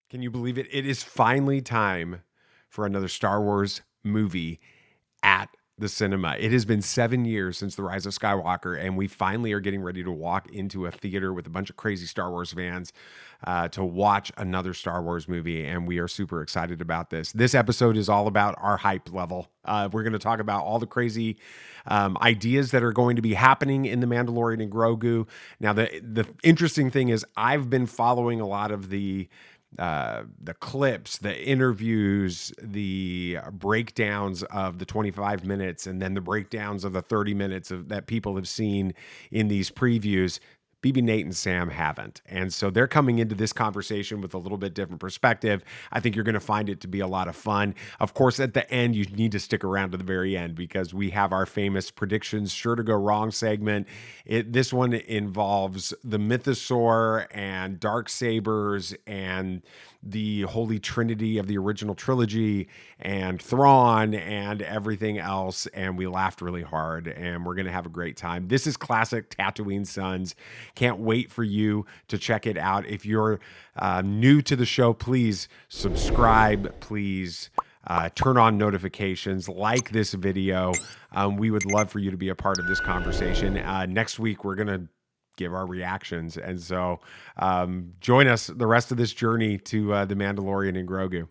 Can you believe it? It is finally time for another Star Wars movie at the cinema. It has been 7 years since The Rise of Skywalker, and we finally are getting ready to walk into a theater with a bunch of crazy Star Wars fans to watch another Star Wars movie, and we are super excited about this. This episode is all about our hype level. We're going to talk about all the crazy ideas that are going to be happening in The Mandalorian and Grogu. Now, the interesting thing is I've been following a lot of the clips, the interviews, the breakdowns of the 25 minutes, and then the breakdowns of the 30 minutes that people have seen in these previews. BB, Nate, and Sam haven't. And so they're coming into this conversation with a little bit different perspective. I think you're going to find it to be a lot of fun. Of course, at the end, you need to stick around to the very end because we have our famous predictions sure to go wrong segment. This one involves the Mythosaur and Darksabers and the Holy Trinity of the original trilogy and Thrawn and everything else. And we laughed really hard and we're going to have a great time. This is classic Tatooine Sons. Can't wait for you to check it out. If you're new to the show, please subscribe. Please turn on notifications, like this video. We would love for you to be a part of this conversation. Next week, we're going to give our reactions. And so join us the rest of this journey to The Mandalorian and Grogu.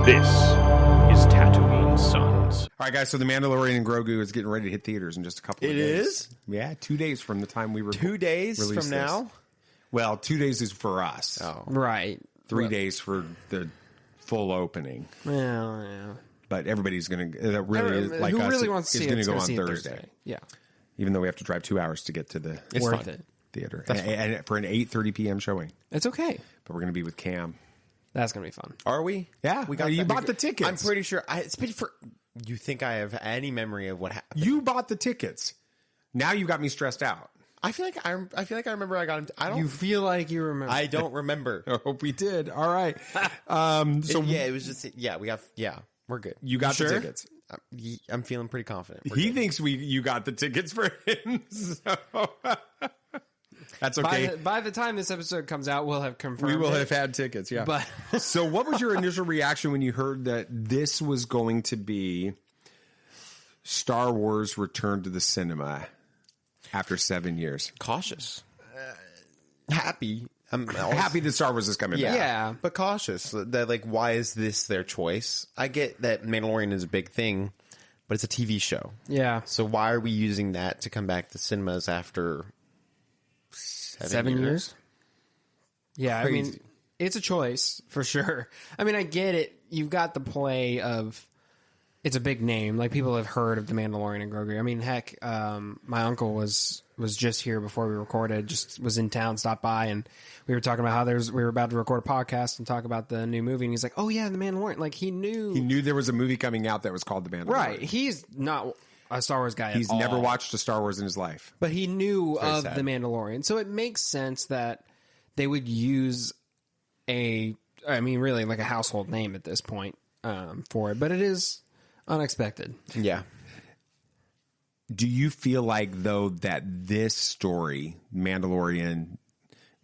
This is Tatooine Sons. All right, guys, so The Mandalorian and Grogu is getting ready to hit theaters in just a couple of days. It is? Yeah, 2 days from the time we were 2 days from now? Well, 2 days is for us. Oh. Right. 3 days for the full opening. Well, yeah. But everybody's going to, that really, like who us, really wants to is see going it, to go on see it Thursday. Yeah. Even though we have to drive 2 hours to get to the It's worth it. theater. And for an 8:30 p.m. showing. It's okay. But we're going to be with Cam. That's going to be fun. Are we? Yeah. We got you that. bought the tickets. I'm pretty sure. It's been for. You think I have any memory of what happened? You bought the tickets. Now you got me stressed out. I feel like I remember I got him. I don't. You feel like you remember. I don't remember. I hope we did. All right. So yeah, it was just. Yeah, we got. Yeah, we're good. you got sure? the tickets. I'm feeling pretty confident. We're He good. thinks you got the tickets for him. So that's okay. By the time this episode comes out, we'll have confirmed. We will it. have had tickets, yeah. But so what was your initial reaction when you heard that this was going to be Star Wars Return to the Cinema after 7 years? Cautious. Happy. I'm Happy that Star Wars is coming back. Yeah. but cautious. That like, why is this their choice? I get that Mandalorian is a big thing, but it's a TV show. yeah, So why are we using that to come back to cinemas after 7 years. Yeah, Crazy. I mean, it's a choice for sure. I mean, I get it. You've got the play of it's a big name. Like people have heard of the Mandalorian and Grogu. I mean, heck, my uncle was just here before we recorded. Just was in town, stopped by, and we were talking about how we were about to record a podcast and talk about the new movie. And he's like, "Oh yeah, the Mandalorian." Like he knew there was a movie coming out that was called The Mandalorian. right. He's not a Star Wars guy. He's at never all. watched a Star Wars in his life. But he knew of sad. the Mandalorian. So it makes sense that they would use really like a household name at this point for it. But it is unexpected. Yeah. Do you feel like, though, that this story, Mandalorian,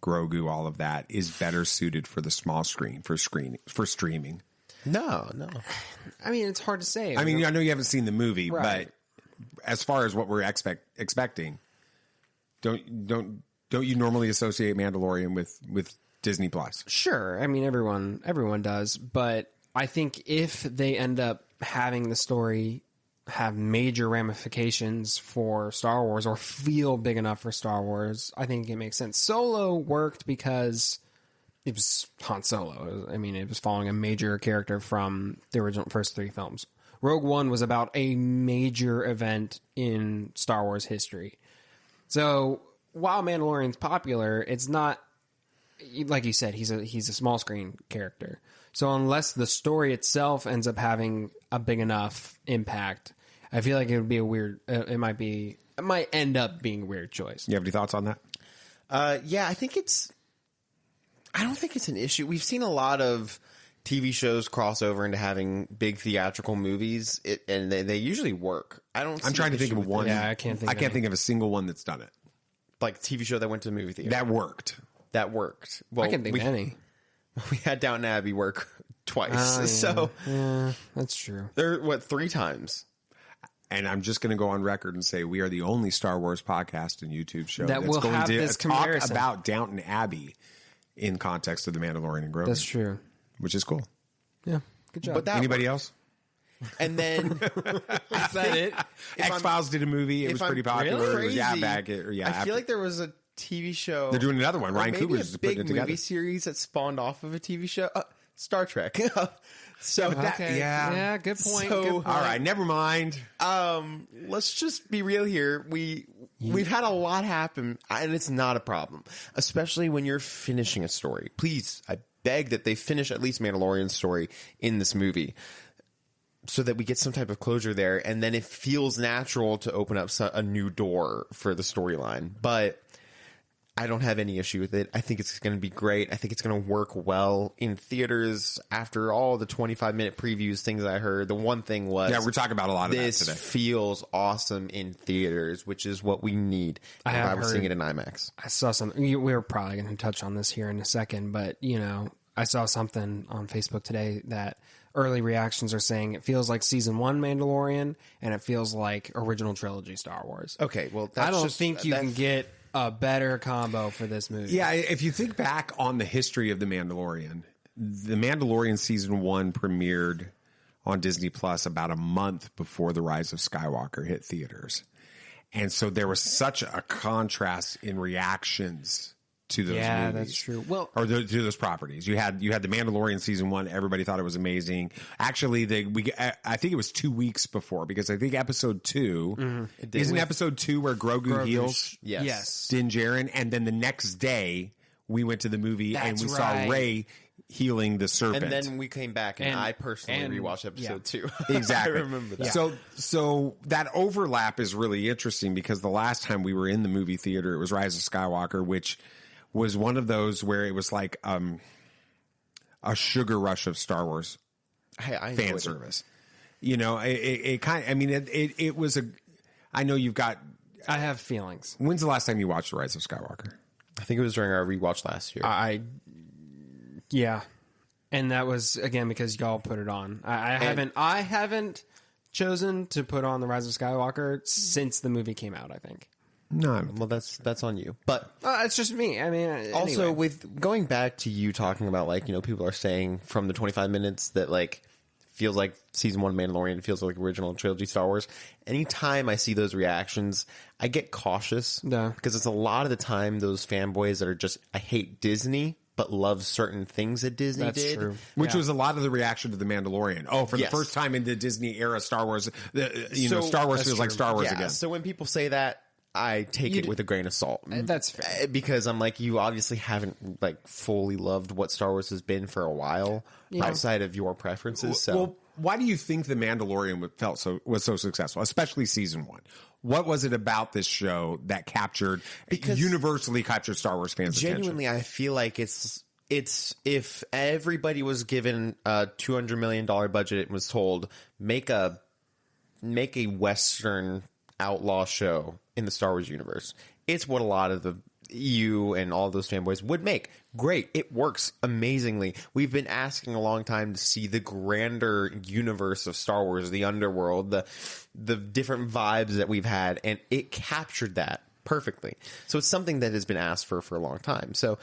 Grogu, all of that, is better suited for the small screen, for streaming? No. I mean, it's hard to say. I mean, I know you haven't seen the movie, Right. but as far as what we're expecting, don't you normally associate Mandalorian with Disney Plus? Sure. I mean, everyone does. But I think if they end up having the story have major ramifications for Star Wars or feel big enough for Star Wars, I think it makes sense. Solo worked because it was Han Solo. I mean, it was following a major character from the original first three films. Rogue One was about a major event in Star Wars history. So while Mandalorian's popular, it's not, like you said, he's a small screen character. So unless the story itself ends up having a big enough impact, I feel like it would be a weird. It might end up being a weird choice. You have any thoughts on that? Yeah, I don't think it's an issue. We've seen a lot of TV shows cross over into having big theatrical movies, and they usually work. I'm trying to think of one. Yeah, I can't think of a single one that's done it. like TV show that went to the movie theater. That worked. that worked. Well, I can think of any. We had Downton Abbey work twice. So yeah, that's true. there, 3 times? And I'm just going to go on record and say we are the only Star Wars podcast and YouTube show That that's will going have to this talk comparison. about Downton Abbey in context of the Mandalorian and Grogu. That's true. Which is cool. Yeah, good job. But that Anybody else? And then is that it? X-Files did a movie. It was pretty popular. Crazy, Yeah, I feel like there was a TV show. they're doing another one. or Ryan maybe Coogler's a putting big it together. movie series that spawned off of a TV show. Star Trek. So yeah. Good point. So- good point. All right, never mind. let's just be real here. We've had a lot happen, and it's not a problem, especially when you're finishing a story. Please, I beg that they finish at least Mandalorian's story in this movie, so that we get some type of closure there, and then it feels natural to open up a new door for the storyline. But I don't have any issue with it. I think it's going to be great. I think it's going to work well in theaters. After all the 25-minute previews, things I heard, the one thing was... Yeah, we're talking about a lot of that this today. feels awesome in theaters, which is what we need if have I was heard- seeing it in IMAX. I saw something. We were probably going to touch on this here in a second, but I saw something on Facebook today that early reactions are saying it feels like season 1 Mandalorian and it feels like original trilogy Star Wars. Okay, well, that's I don't just, think you that- can get a better combo for this movie. Yeah, if you think back on the history of The Mandalorian season 1 premiered on Disney Plus about a month before The Rise of Skywalker hit theaters. And so there was such a contrast in reactions to those movies. That's true. Well, Or to those properties. You had The Mandalorian season 1, everybody thought it was amazing. Actually, I think it was 2 weeks before, because I think episode 2 isn't episode 2 where Grogu heals Yes. Din Djarin, and then the next day we went to the movie and we saw Rey healing the serpent. And then we came back, and I personally rewatched episode 2. Exactly. I remember that. So that overlap is really interesting, because the last time we were in the movie theater, it was Rise of Skywalker, which was one of those where it was like a sugar rush of Star Wars I fan enjoyed it. service. It kind of, I mean, it was I know you've got, I have feelings. when's the last time you watched The Rise of Skywalker? I think it was during our rewatch last year. Yeah. And that was, again, because y'all put it on. I haven't chosen to put on The Rise of Skywalker since the movie came out, I think. No. Well, that's on you. But It's just me. I mean, also, anyway. with going back to you talking about, like, people are saying from the 25 minutes that, like, feels like season 1 Mandalorian, feels like original trilogy Star Wars. Anytime I see those reactions, I get cautious. Yeah. Because it's a lot of the time those fanboys that are just, I hate Disney, but love certain things that Disney That's did. true. Which was a lot of the reaction to The Mandalorian. Oh, for Yes. the first time in the Disney era, Star Wars, So- Star Wars that's feels like true. Star Wars Yeah, again. So when people say that, I take it with a grain of salt. That's fair. Because I'm like, you obviously haven't, like, fully loved what Star Wars has been for a while outside of your preferences. So Well, why do you think The Mandalorian was so successful, especially season 1? What was it about this show that universally captured Star Wars fans' genuinely, I feel like it's if everybody was given a $200 million budget and was told make a Western outlaw show in the Star Wars universe, it's what a lot of the EU and all those fanboys would make. Great. It works amazingly. We've been asking a long time to see the grander universe of Star Wars, the underworld, the different vibes that we've had, and it captured that perfectly. So it's something that has been asked for a long time. So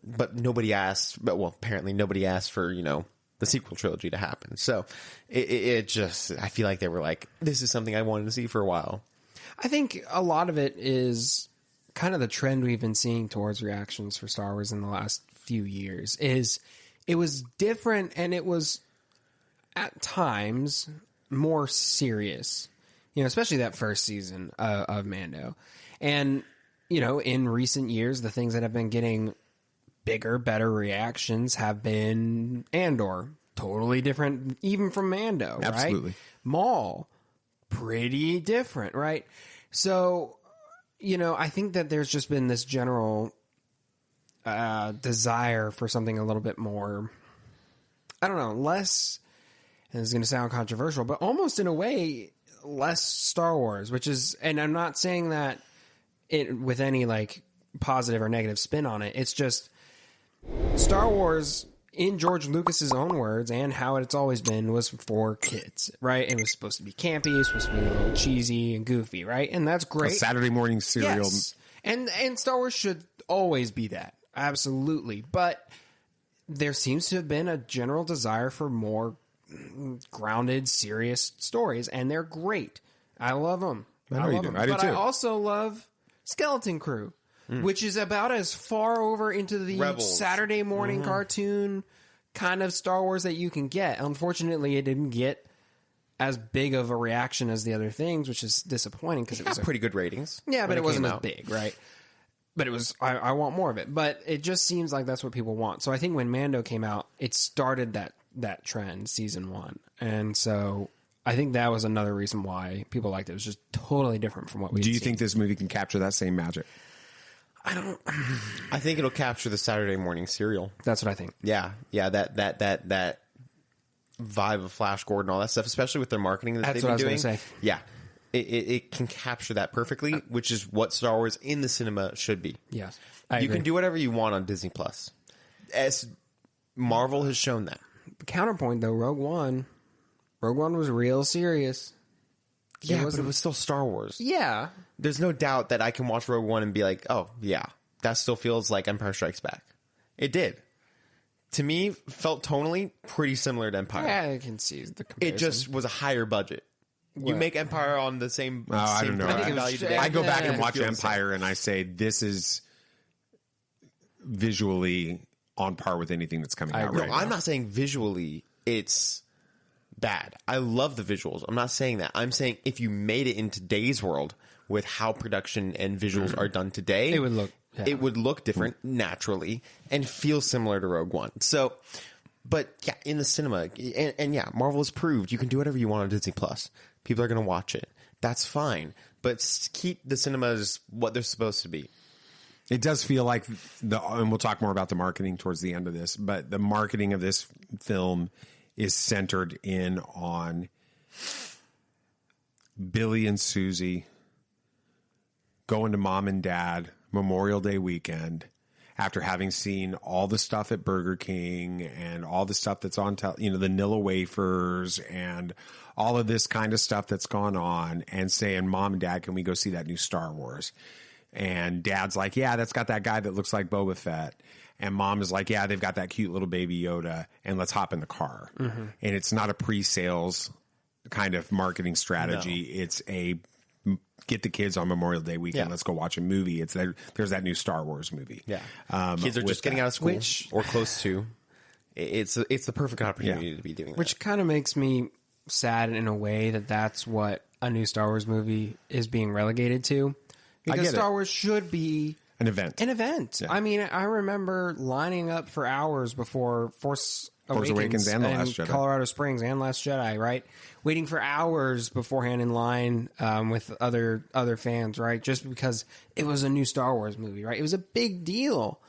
but nobody asked, apparently nobody asked for, the sequel trilogy to happen. So it just, I feel like they were like, this is something I wanted to see for a while. I think a lot of it is kind of the trend we've been seeing towards reactions for Star Wars in the last few years. Is it was different, and it was at times more serious, especially that first season of Mando. And, in recent years, the things that have been getting bigger, better reactions have been Andor. Totally different, even from Mando, Absolutely. right? Maul, pretty different, right? So, I think that there's just been this general desire for something a little bit more, I don't know, less, and it's going to sound controversial, but almost in a way, less Star Wars, which is, and I'm not saying that it with any, like, positive or negative spin on it. It's just Star Wars, in George Lucas's own words, and how it's always been, was for kids, right? It was supposed to be campy, it was supposed to be a little cheesy and goofy, right? And that's great. A Saturday morning cereal. Yes. And Star Wars should always be that. Absolutely. But there seems to have been a general desire for more grounded, serious stories, and they're great. I love them. I do But too. I also love Skeleton Crew, which is about as far over into the Rebels. Saturday morning cartoon kind of Star Wars that you can get. Unfortunately, it didn't get as big of a reaction as the other things, which is disappointing because it was pretty good ratings. yeah, but it wasn't came as out. big, right? But it was. I want more of it. But it just seems like that's what people want. So I think when Mando came out, it started that trend, season 1, and so I think that was another reason why people liked it. It was just totally different from what we. Do you think this movie can capture that same magic? I think it'll capture the Saturday morning serial. That's what I think. Yeah, that vibe of Flash Gordon, all that stuff, especially with their marketing that That's they've what I been was doing. gonna say. Yeah, it can capture that perfectly, which is what Star Wars in the cinema should be. Yes, You can do whatever you want on Disney Plus, as Marvel has shown that. Counterpoint though, Rogue One was real serious. Yeah, but it was still Star Wars. Yeah, There's no doubt that I can watch Rogue One and be like, oh, yeah, that still feels like Empire Strikes Back. It did. To me, felt tonally pretty similar to Empire. yeah, I can see the comparison. It just was a higher budget. You Well- make Empire on the same. I same don't know. production I think it was value just- today. I go back and Yeah. watch Feel the same. Empire and I say this is visually on par with anything that's coming out agree. right No, now. I'm not saying visually it's bad. I love the visuals. I'm not saying that. I'm saying if you made it in today's world with how production and visuals are done today, It would look- yeah. it would look different naturally and feel similar to Rogue One. So, but yeah, in the cinema, and yeah, Marvel has proved you can do whatever you want on Disney Plus. People are going to watch it. That's fine. But keep the cinemas what they're supposed to be. It does feel like and we'll talk more about the marketing towards the end of this, but the marketing of this film is centered in on Billy and Susie going to mom and dad Memorial Day weekend after having seen all the stuff at Burger King and all the stuff that's on, the Nilla wafers and all of this kind of stuff that's gone on, and saying, Mom and Dad, can we go see that new Star Wars? And Dad's like, yeah, that's got that guy that looks like Boba Fett. And Mom is like, yeah, they've got that cute little baby Yoda, and let's hop in the car. And it's not a pre-sales kind of marketing strategy. It's a get the kids on Memorial Day weekend. Yeah. Let's go watch a movie. There's that new Star Wars movie. Yeah, kids are with just getting that. out of school or close to. It's the perfect opportunity to be doing that. Which kind of makes me sad in a way that that's what a new Star Wars movie is being relegated to. Because get it. Star Wars should be An event. an event. Yeah. I mean, I remember lining up for hours before Force Awakens and The Last Jedi. Colorado Springs and Last Jedi, right? Waiting for hours beforehand in line with other fans, right? Just because it was a new Star Wars movie, right? It was a big deal.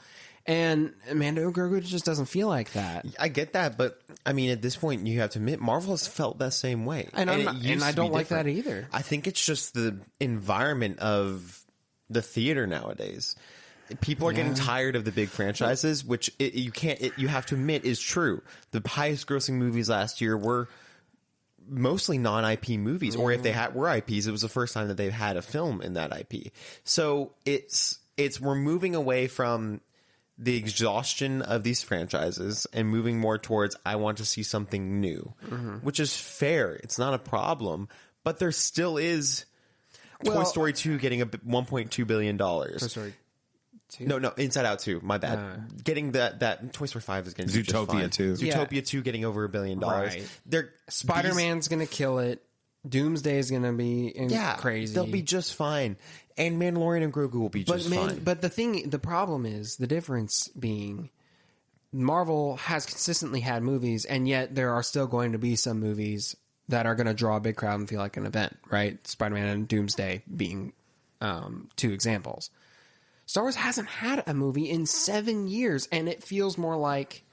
And Mando and Grogu just doesn't feel like that. I get that, but I mean, at this point, you have to admit Marvel has felt that same way, And it used I to don't be like that different. either. I think it's just the environment of the theater nowadays. People are getting tired of the big franchises, which you have to admit is true. The highest grossing movies last year were mostly non-IP movies, or if they were IPs, it was the first time that they've had a film in that IP. So we're moving away from the exhaustion of these franchises and moving more towards, I want to see something new, which is fair. It's not a problem, but there still is Toy Story 2 getting $1.2 billion. Sorry. No, Inside Out 2. My bad. Getting that Toy Story 5 is getting Zootopia 2. Zootopia 2 getting over $1 billion. Right. They're Spider-Man's going to kill it. Doomsday is going to be crazy. They'll be just fine. And Mandalorian and Grogu will be just fine. But the problem is, the difference being, Marvel has consistently had movies, and yet there are still going to be some movies that are going to draw a big crowd and feel like an event, right? Spider-Man and Doomsday being two examples. Star Wars hasn't had a movie in 7 years, and it feels more like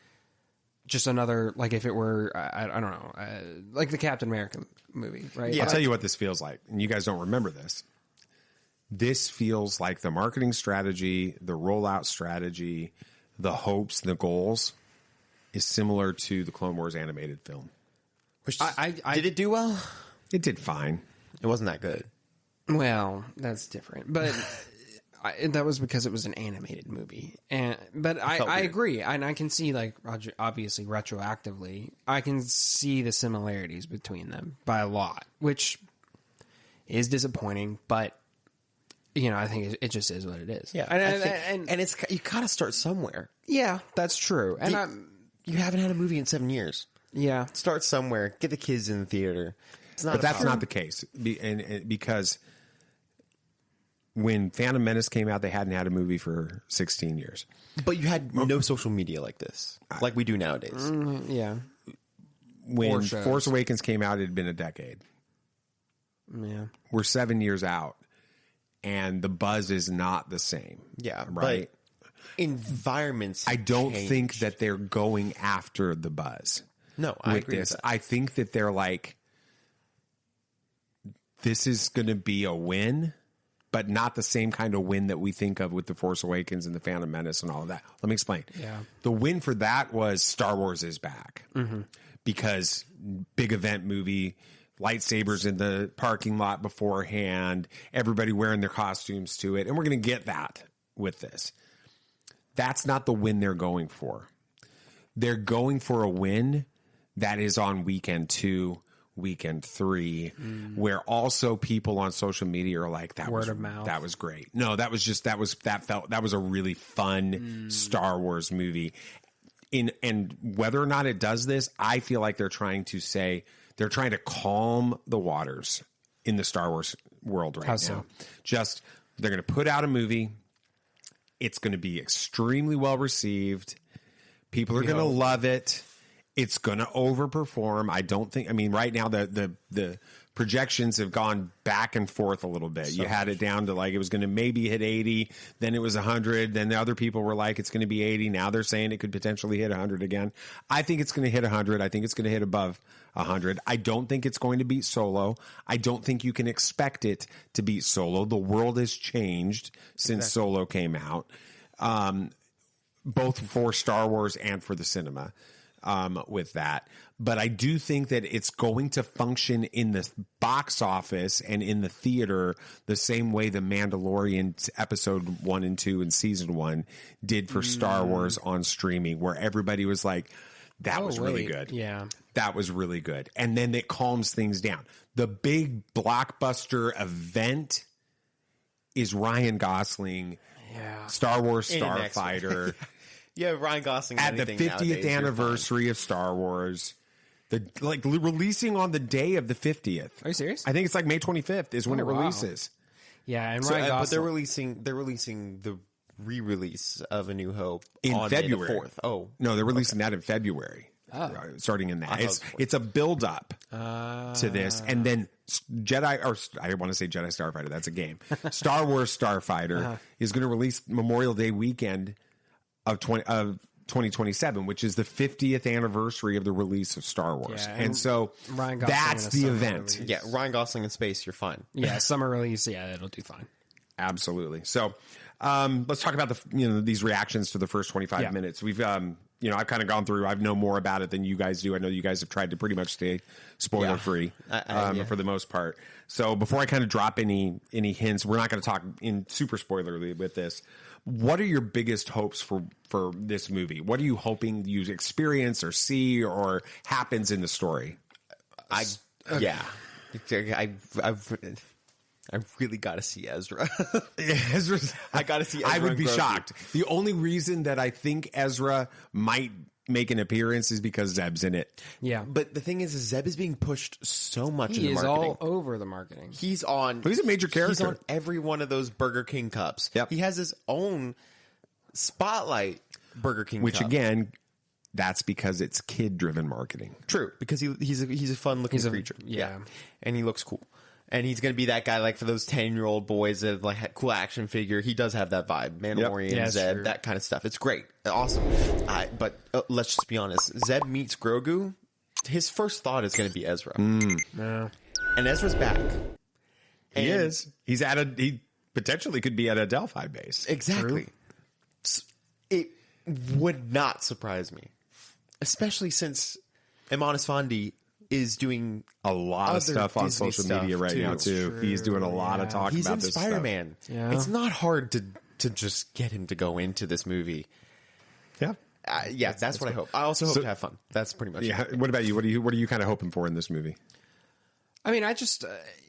just another, like if it were, I don't know, like the Captain America movie, right? I'll tell you what this feels like, and you guys don't remember this. this feels like the marketing strategy, the rollout strategy, the hopes, the goals is similar to the Clone Wars animated film. Which did it do well? It did fine. It wasn't that good. Well, that's different, but that was because it was an animated movie. But I agree, and I can see, like, obviously retroactively, I can see the similarities between them by a lot, which is disappointing. But I think it just is what it is. Yeah, and it's you gotta start somewhere. Yeah, that's true. And you haven't had a movie in 7 years. Yeah, start somewhere. Get the kids in the theater. But that's not the case, and because when Phantom Menace came out, they hadn't had a movie for 16 years. But you had no social media like this, like we do nowadays. Yeah. When Force Awakens came out, it had been a decade. Yeah. We're 7 years out, and the buzz is not the same. Yeah, right. But environments. I don't changed. think that they're going after the buzz. No, I with agree this. with that. I think that they're like, this is going to be a win, but not the same kind of win that we think of with The Force Awakens and The Phantom Menace and all of that. Let me explain. Yeah. The win for that was Star Wars is back. Because big event movie, lightsabers in the parking lot beforehand, everybody wearing their costumes to it, and we're going to get that with this. That's not the win they're going for. They're going for a win that is on weekend 2, weekend 3, where also people on social media are like, that Word of mouth. That was great. No, that was a really fun Star Wars movie. And whether or not it does this, I feel like they're trying to calm the waters in the Star Wars world right now. So? Just, they're going to put out a movie. It's going to be extremely well received. People are going to love it. It's going to overperform. Right now the projections have gone back and forth a little bit. You had it down to like it was going to maybe hit 80, then it was 100, then the other people were like it's going to be 80. Now they're saying it could potentially hit 100 again. I think it's going to hit 100. I think it's going to hit above 100. I don't think it's going to beat Solo. I don't think you can expect it to beat Solo. The world has changed since Solo came out, both for Star Wars and for the cinema. With that. But I do think that it's going to function in the box office and in the theater the same way the Mandalorian episode 1 and 2 and season 1 did for Star Wars on streaming, where everybody was like, that was really good. Yeah. That was really good. And then it calms things down. The big blockbuster event is Ryan Gosling, Star Wars Starfighter. Yeah, Ryan Gosling at the 50th anniversary of Star Wars, releasing on the day of the 50th. Are you serious? I think it's like May 25th is when it releases. Yeah, and So, Ryan Gosling. but they're releasing the re-release of A New Hope In on February. May the 4th. Oh, No, they're releasing that in February. Starting in that. It's a build up to this. And then I want to say Jedi Starfighter, that's a game. Star Wars Starfighter is going to release Memorial Day weekend of 2027, which is the 50th anniversary of the release of Star Wars. Yeah, and so Ryan Gosling that's in a the summer event. release. yeah, Ryan Gosling in space, you're fine. Yeah, summer release. Yeah, it'll do fine. Absolutely. So let's talk about these reactions to the first 25 minutes. We've I've kind of gone through. I know more about it than you guys do. I know you guys have tried to pretty much stay spoiler free for the most part. So before I kind of drop any hints, we're not going to talk in super spoilerly with this. What are your biggest hopes for this movie? What are you hoping you experience or see or happens in the story? I've really got to see Ezra. I got to see Ezra. I would be Grogu. shocked. The only reason that I think Ezra might make an appearance is because Zeb's in it. Yeah, But the thing is Zeb is being pushed so much in he the is marketing. all over the marketing. He's He's a major character. He's on every one of those Burger King cups. Yep. He has his own spotlight Burger King Which cup. again, that's because it's kid-driven marketing. True, because he's a fun-looking creature. yeah. And he looks cool. And he's going to be that guy, like, for those 10-year-old boys that like had cool action figure. He does have that vibe. Mandalorian, Yeah, that's Zeb, true. that kind of stuff. It's great. Awesome. But let's just be honest. Zeb meets Grogu. His first thought is going to be Ezra. No. And Ezra's back. He And is. He's at potentially could be at a Delphi base. Exactly. It would not surprise me, especially since Iman Esfandi is doing A lot of stuff on Disney social stuff, media right now too. He's doing a lot of talk He's about in this Spider-Man. Yeah. It's not hard to just get him to go into this movie. stuff. Yeah, that's what I hope. I also hope to have fun. That's pretty much Yeah. it. Yeah. What about you? What are you kind of hoping for in this movie? I mean, I just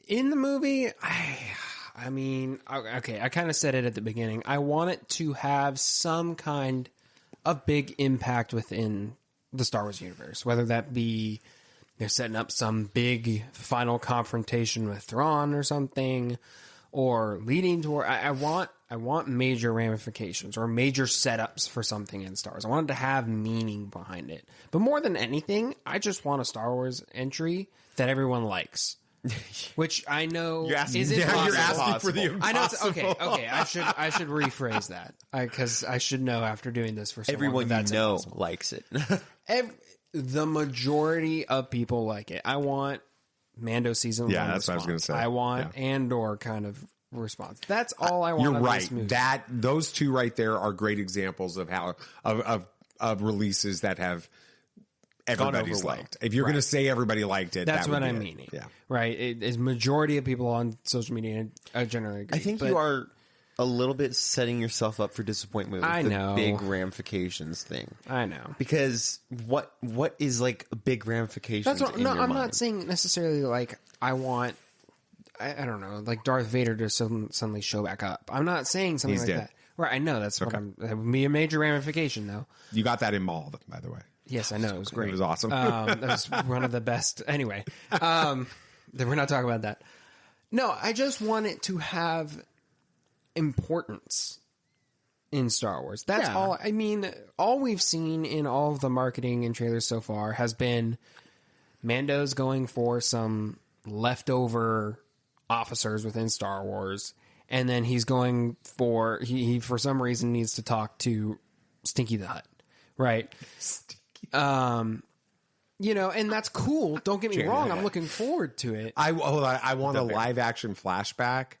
in the movie, I mean, okay, I kind of said it at the beginning. I want it to have some kind of big impact within the Star Wars universe, whether that be they're setting up some big final confrontation with Thrawn or something, or leading toward. I want major ramifications or major setups for something in Star Wars. I want it to have meaning behind it. But more than anything, I just want a Star Wars entry that everyone likes. Which I know You're asking- isn't Yeah, possible. you're asking for the I know. Okay. I should rephrase that because I should know after doing this for so Everyone long. That's you know impossible. likes it. The majority of people like it. I want Mando season Yeah, one. that's what I was response. gonna say. I want Andor kind of response. That's all I want. You're of right. This movie. Those two right there are great examples of how of releases that have everybody's over well. liked. If you're going to say everybody liked it, That's that would what be I'm it. meaning. Yeah. Right. It is majority of people on social media generally agree. I think but you are a little bit setting yourself up for disappointment with I the know. big ramifications thing. I know. Because what is like a big ramification? That's what, no. I'm not saying necessarily like I want. I don't know, like Darth Vader to suddenly show back up. I'm not saying something He's like dead. that. Right. I know that's what that would be a major ramification, though. You got that in Maul, by the way. Yes, I know. It was great. It was awesome. That was one of the best. Anyway, then we're not talking about that. No, I just want it to have importance in Star Wars. That's Yeah. all. I mean, all we've seen in all of the marketing and trailers so far has been Mando's going for some leftover officers within Star Wars, and then he's going for he for some reason needs to talk to Stinky the Hutt, right? You know, and that's cool. Don't get me wrong. I'm looking forward to it. I want a live action flashback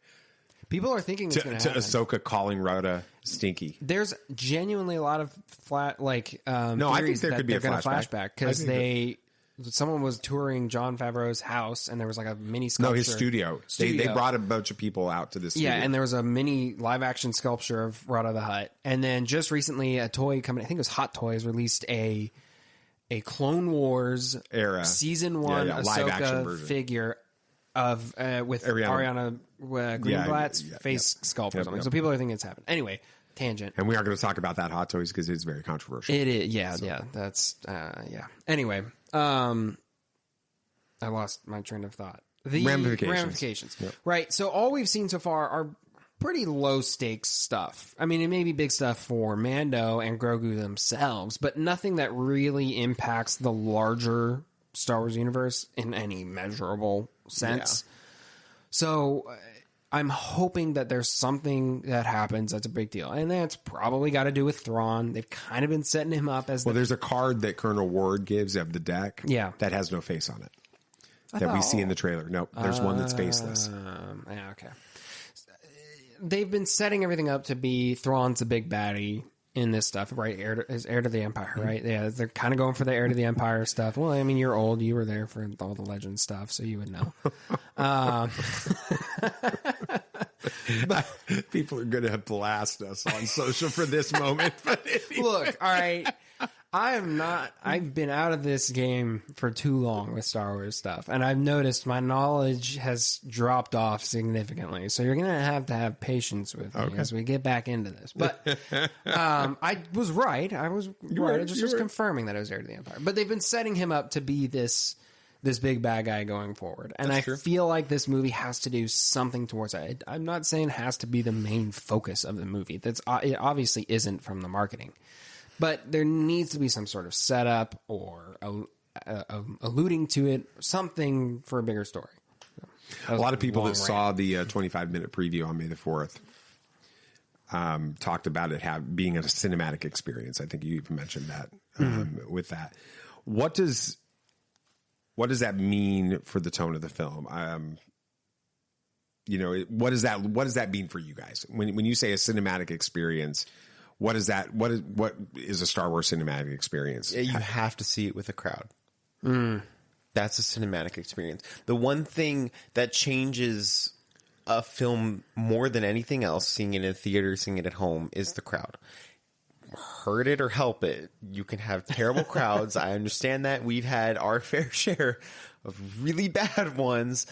People are thinking it's to, going to happen. Ahsoka calling Rhoda Stinky. There's genuinely a lot of I think theories there that could be they're a going to flashback. flashback because I think someone was touring Jon Favreau's house and there was like a mini sculpture. No, his studio. They brought a bunch of people out to this studio. Yeah, and there was a mini live action sculpture of Rhoda the Hutt. And then just recently a toy company, I think it was Hot Toys, released a Clone Wars Era. season 1 live action Ahsoka version. figure of with Ariana Greenblatt's face sculpt or something. So people are thinking it's happened. Anyway, tangent. And we are going to talk about that Hot Toys because it's very controversial. It is, yeah. That's yeah. Anyway, I lost my train of thought. The ramifications. Yep. Right. So all we've seen so far are pretty low stakes stuff. I mean, it may be big stuff for Mando and Grogu themselves, but nothing that really impacts the larger Star Wars universe in any measurable sense. Yeah. So I'm hoping that there's something that happens that's a big deal. And that's probably got to do with Thrawn. They've kind of been setting him up as Well, there's a card that Colonel Ward gives of the deck that has no face on it that we see in the trailer. Nope, there's one that's faceless. Yeah, okay. They've been setting everything up to be Thrawn's a big baddie in this stuff, right? Heir to the Empire, right? Yeah, they're kind of going for the heir to the Empire stuff. Well, I mean, you're old. You were there for all the legend stuff, so you would know. People are going to blast us on social for this moment. But Look, all right. I've been out of this game for too long with Star Wars stuff, and I've noticed my knowledge has dropped off significantly. So you're going to have patience with me as we get back into this. But I was right. I was right. I just was confirming that I was heir to the Empire. But they've been setting him up to be this big bad guy going forward. And I feel like this movie has to do something towards that. I'm not saying it has to be the main focus of the movie. It obviously isn't from the marketing. But there needs to be some sort of setup or alluding to it, something for a bigger story. a lot of people that saw the 25-minute preview on May the 4th talked about it being a cinematic experience. I think you even mentioned that with that. What does that mean for the tone of the film? what does that mean for you guys? When you say a cinematic experience, what is that? What is a Star Wars cinematic experience? You have to see it with a crowd. That's a cinematic experience. The one thing that changes a film more than anything else, seeing it in a theater, seeing it at home, is the crowd. Hurt it or help it, you can have terrible crowds. I understand that. We've had our fair share of really bad ones.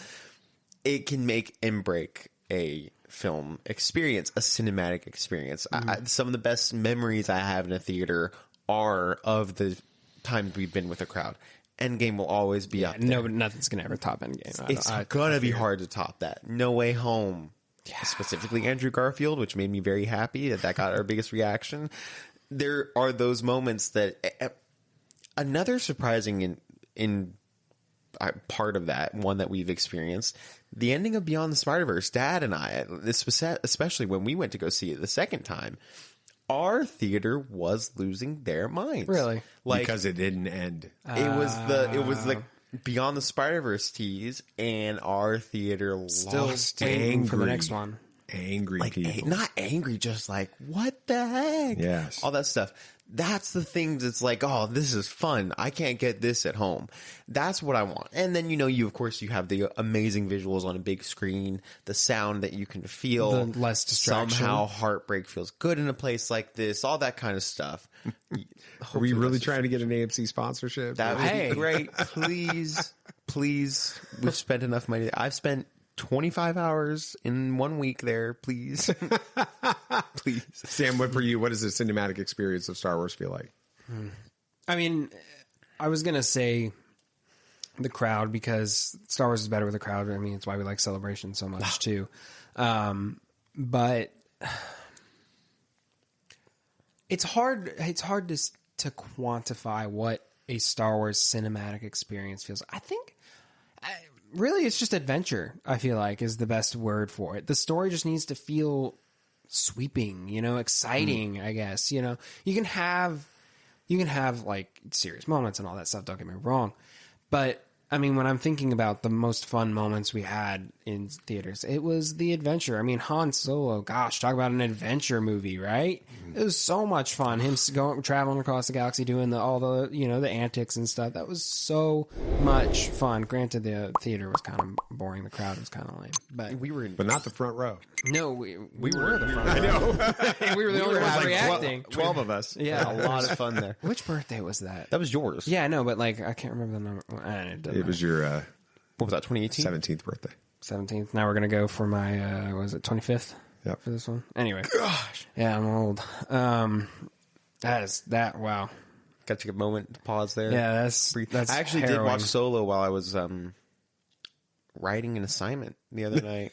It can make and break a film experience, a cinematic experience. Some of the best memories I have in a theater are of the times we've been with a crowd. Endgame will always be up there. No, nothing's going to ever top Endgame. It's going to be hard to top that. No Way Home. Yeah. Specifically Andrew Garfield, which made me very happy that got our biggest reaction. There are those moments that... Another surprising in part of that, one that we've experienced, the ending of Beyond the Spider-Verse, Dad and I, especially when we went to go see it the second time, our theater was losing their minds. Really? Because it didn't end. It was the Beyond the Spider-Verse tease, and our theater lost waiting for the next one. Angry people. Not angry, just like, what the heck? Yes. All that stuff. That's the things that's like, oh, this is fun. I can't get this at home. That's what I want. And then, you of course, you have the amazing visuals on a big screen, the sound that you can feel. The less distraction. Somehow heartbreak feels good in a place like this, all that kind of stuff. Are we really trying to get an AMC sponsorship? That would be great. Please. We've spent enough money. I've spent 25 hours in 1 week there, please. Please. Sam, what for you? What does the cinematic experience of Star Wars feel like? I mean, I was going to say the crowd, because Star Wars is better with a crowd. I mean, it's why we like Celebration so much too. But it's hard to quantify what a Star Wars cinematic experience feels like. I think really it's just adventure, I feel like, is the best word for it. The story just needs to feel sweeping, exciting, I guess. You can have like serious moments and all that stuff, don't get me wrong. But I mean, when I'm thinking about the most fun moments we had in theaters, it was the adventure. I mean, Han Solo, gosh, talk about an adventure movie, right? It was so much fun. Him traveling across the galaxy, doing all the the antics and stuff. That was so much fun. Granted, the theater was kind of boring. The crowd was kind of lame, but but not the front row. No, we were the front row. I know. We were the only ones reacting. 12 of us. Yeah, a lot of fun there. Which birthday was that? That was yours. Yeah, I know, but like I can't remember the number. It was your what was that? 2018, 17th birthday. 17th. Now we're gonna go for my was it 25th? Yep. For this one. Anyway, gosh, yeah, I'm old. That. Wow. Got to take a moment to pause there. Yeah, that's I actually harrowing. did watch Solo while I was writing an assignment the other night.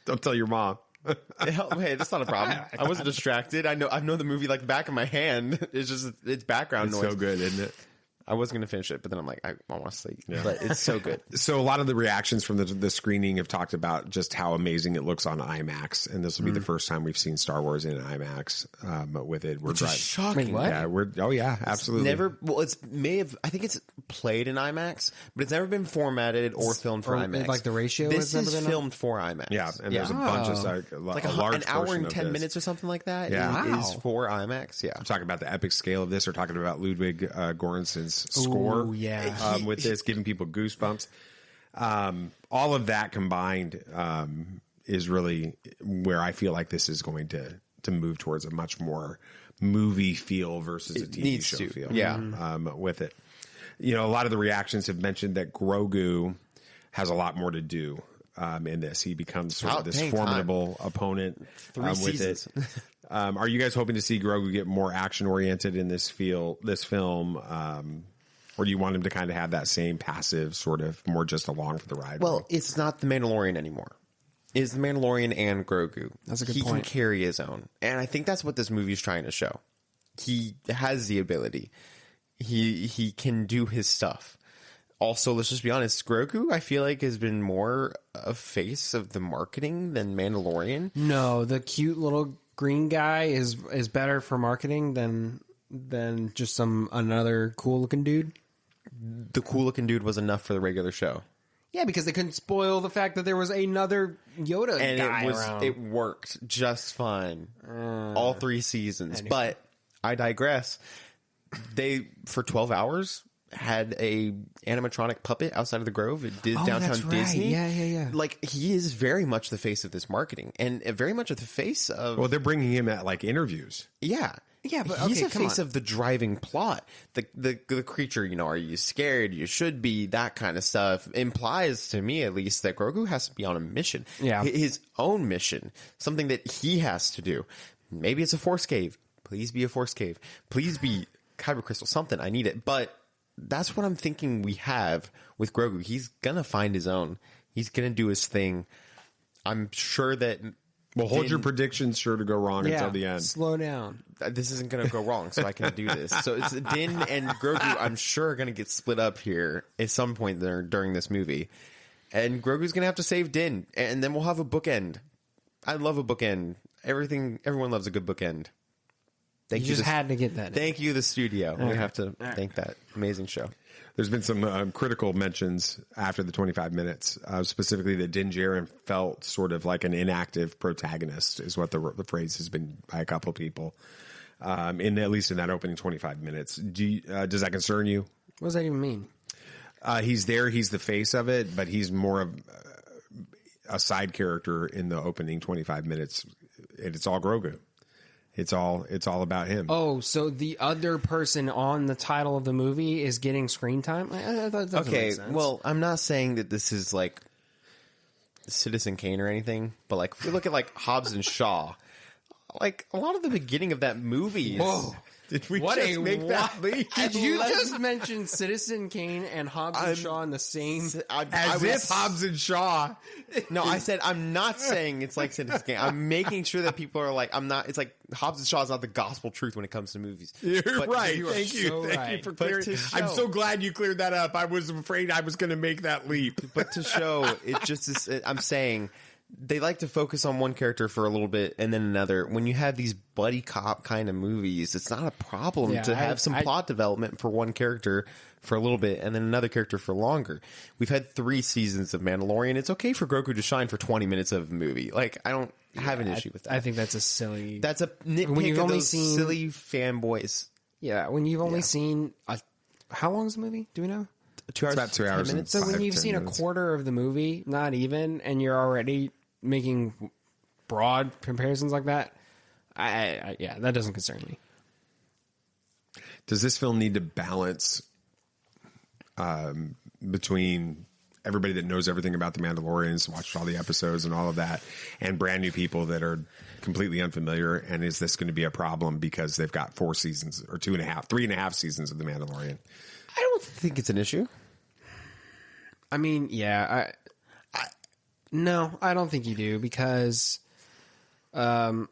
Don't tell your mom. Hey, that's not a problem. I wasn't distracted. I know the movie like the back of my hand. It's just it's background It's noise. so good, isn't it? I was going to finish it, but then I'm like, I want to sleep. Yeah. But it's so good. So a lot of the reactions from the screening have talked about just how amazing it looks on IMAX, and this will be the first time we've seen Star Wars in IMAX. With it, we're driving. Shocking. Wait, what? Yeah, oh yeah, absolutely. I think it's played in IMAX, but it's never been formatted or filmed for IMAX. Like the ratio This has is never been filmed for IMAX. Yeah, and there's a bunch of like a large an hour portion and of 10 this. minutes or something like that. Yeah. is for IMAX. Yeah. I'm talking about the epic scale of this. We're talking about Ludwig Göransson's score. Ooh, yeah. With this, giving people goosebumps. All of that combined is really where I feel like this is going to move towards a much more movie feel versus a TV show feel. Yeah. With it. A lot of the reactions have mentioned that Grogu has a lot more to do in this. He becomes sort of this formidable opponent with it. Are you guys hoping to see Grogu get more action oriented in this film? Or do you want him to kind of have that same passive sort of more just along for the ride? Well, it's not the Mandalorian anymore. It's the Mandalorian and Grogu. That's a good point. He can carry his own. And I think that's what this movie is trying to show. He has the ability. He can do his stuff. Also, let's just be honest, Grogu, I feel like, has been more a face of the marketing than Mandalorian. No, the cute little green guy is better for marketing than just another cool looking dude. The cool looking dude was enough for the regular show. Yeah, because they couldn't spoil the fact that there was another Yoda and guy around. it worked just fine all 3 seasons. But I digress. They, for 12 hours, had a animatronic puppet outside of the Grove at downtown that's right. Disney. Yeah. Like, he is very much the face of this marketing, and very much at the face of... Well, they're bringing him at like interviews. Yeah. Yeah, but he's okay, the come face on. of the driving plot. The creature, are you scared? You should be, that kind of stuff implies to me, at least, that Grogu has to be on a mission. Yeah. His own mission, something that he has to do. Maybe it's a Force cave. Please be a Force cave. Please be Kyber crystal. Something. I need it. But that's what I'm thinking we have with Grogu. He's gonna find his own. He's gonna do his thing. I'm sure that. Well, hold your predictions sure to go wrong until the end. Slow down. This isn't going to go wrong, so I can do this. So it's Din and Grogu, I'm sure, are going to get split up here at some point there during this movie. And Grogu's going to have to save Din, and then we'll have a bookend. I love a bookend. Everyone loves a good bookend. Thank You just had to get that. Thank you, the studio. We have to thank that amazing show. There's been some critical mentions after the 25 minutes, specifically that Din Djarin felt sort of like an inactive protagonist, is what the phrase has been by a couple of people, at least in that opening 25 minutes. Does that concern you? What does that even mean? He's there. He's the face of it, but he's more of a side character in the opening 25 minutes, and it's all Grogu. It's all about him. Oh, so the other person on the title of the movie is getting screen time? That doesn't make sense. Well, I'm not saying that this is like Citizen Kane or anything, but like if you look at like Hobbs and Shaw, like a lot of the beginning of that movie is... Whoa. Did we What just a make that leap? Did you just mention Citizen Kane and Hobbs and Shaw in the same... As if Hobbs and Shaw. No, I said I'm not saying it's like Citizen Kane. I'm making sure that people are like, I'm not. It's like Hobbs and Shaw is not the gospel truth when it comes to movies. You're But right. you are Thank you. so Thank right. you for But clearing. to I'm show- so glad you cleared that up. I was afraid I was going to make that leap. But to show it just is, I'm saying they like to focus on one character for a little bit and then another. When you have these buddy cop kind of movies, it's not a problem Yeah, to have some plot development for one character for a little bit and then another character for longer. We've had 3 seasons of Mandalorian. It's okay for Grogu to shine for 20 minutes of a movie. Like, I don't have an issue with that. I think that's a silly... That's a nitpick When you've of only those seen- silly fanboys. Yeah, when you've only seen... how long is the movie? Do we know? 2 hours, about 2 hours 10 minutes. and So when 5, you've 10 seen minutes. a quarter of the movie, not even, and you're already making broad comparisons like that, yeah, that doesn't concern me. Does this film need to balance between everybody that knows everything about the Mandalorians, watched all the episodes and all of that, and brand new people that are completely unfamiliar? And is this going to be a problem because they've got 4 seasons or 2.5, 3.5 seasons of the Mandalorian? I don't think it's an issue. I mean, yeah, no, I don't think you do because Captain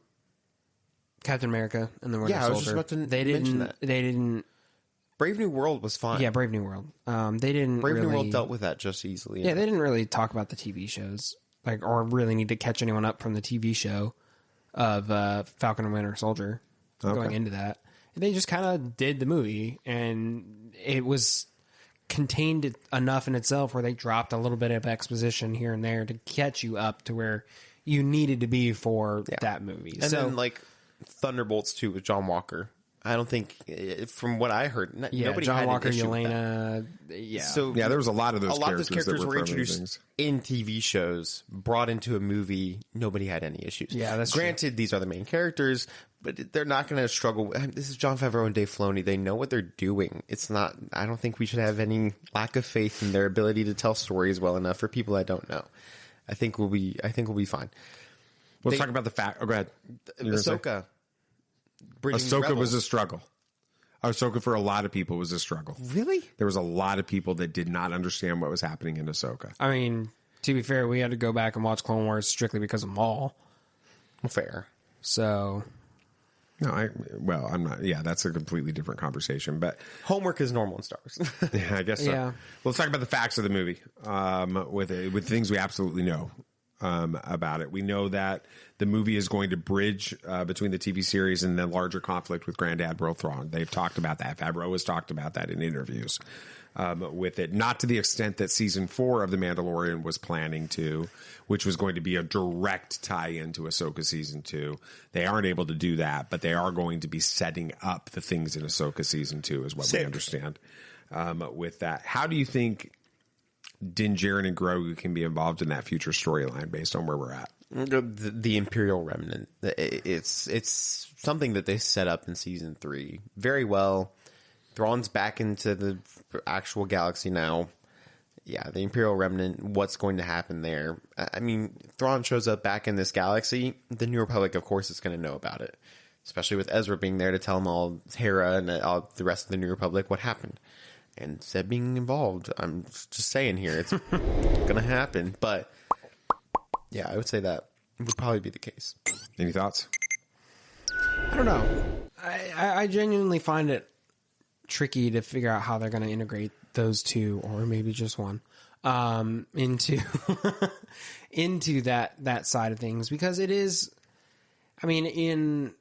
America and the Winter Yeah, I was just Soldier, about to they mention didn't, that. they didn't, Brave New World was fine. yeah, Brave New World. They didn't Brave really, New World dealt with that just easily. yeah, they didn't really talk about the TV shows, like, or really need to catch anyone up from the TV show of Falcon and Winter Soldier going into that. They just kind of did the movie, and it was contained enough in itself where they dropped a little bit of exposition here and there to catch you up to where you needed to be for that movie. And then like Thunderbolts 2 with John Walker. I don't think, from what I heard, nobody John had Walker, an issue with that. Yelena, So Yeah, there was a lot of those characters, characters that were from introduced things. in TV shows, brought into a movie. Nobody had any issues. Yeah, that's true. granted. These are the main characters, but they're not going to struggle. This is Jon Favreau and Dave Filoni. They know what they're doing. It's not. I don't think we should have any lack of faith in their ability to tell stories well enough for people that don't know. I think we'll be fine. Let's talk about the fact. Oh, go ahead. You were gonna say? Ahsoka. Bridging the Ahsoka Rebels. was a struggle. Ahsoka for a lot of people was a struggle. Really? There was a lot of people that did not understand what was happening in Ahsoka. I mean, to be fair, we had to go back and watch Clone Wars strictly because of Maul. Fair. So, No, I'm not. Yeah, that's a completely different conversation. But Homework is normal in Star Wars. yeah, I guess so. Yeah. Well, let's talk about the facts of the movie with things we absolutely know. about it. We know that the movie is going to bridge between the TV series and the larger conflict with Grand Admiral Thrawn. They've talked about that. Favreau has talked about that in interviews with it. Not to the extent that season 4 of The Mandalorian was planning to, which was going to be a direct tie-in to Ahsoka season 2. They aren't able to do that, but they are going to be setting up the things in Ahsoka season 2 is what we understand with that. How do you think Din Djarin and Grogu can be involved in that future storyline based on where we're at? The Imperial Remnant. It's something that they set up in season 3 very well. Thrawn's back into the actual galaxy now. Yeah, the Imperial Remnant, what's going to happen there? I mean, Thrawn shows up back in this galaxy. The New Republic, of course, is going to know about it. Especially with Ezra being there to tell them all, Hera and all the rest of the New Republic, what happened. And Zeb being involved. I'm just saying here, it's going to happen. But, yeah, I would say that would probably be the case. Any thoughts? I don't know. I genuinely find it tricky to figure out how they're going to integrate those two, or maybe just one, into into that side of things, because it is. I mean, in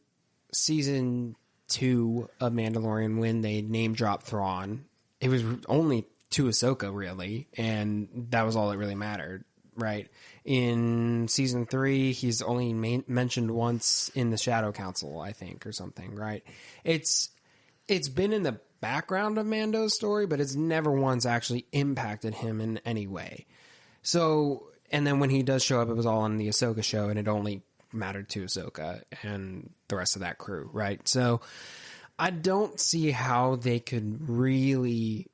season 2 of Mandalorian, when they name dropped Thrawn, it was only to Ahsoka, really, and that was all that really mattered, right? In season 3, he's only mentioned once in the Shadow Council, I think, or something, right? It's been in the background of Mando's story, but it's never once actually impacted him in any way. So, and then when he does show up, it was all on the Ahsoka show, and it only mattered to Ahsoka and the rest of that crew, right? So I don't see how they could really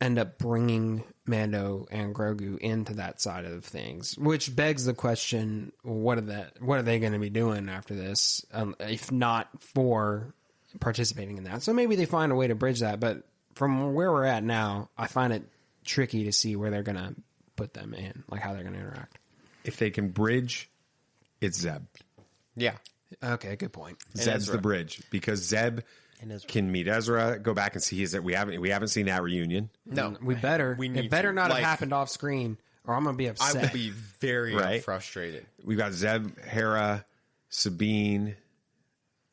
end up bringing Mando and Grogu into that side of things, which begs the question: what are they going to be doing after this, if not for participating in that? So maybe they find a way to bridge that, but from where we're at now, I find it tricky to see where they're going to put them in, like how they're going to interact. If they can bridge, it's Zeb. Yeah. Okay, good point. Zeb's the bridge, because Zeb can meet Ezra, go back and see his. We haven't seen that reunion. No, We better. It better not have happened off screen, or I'm going to be I upset. will be very Right. frustrated. We've got Zeb, Hera, Sabine.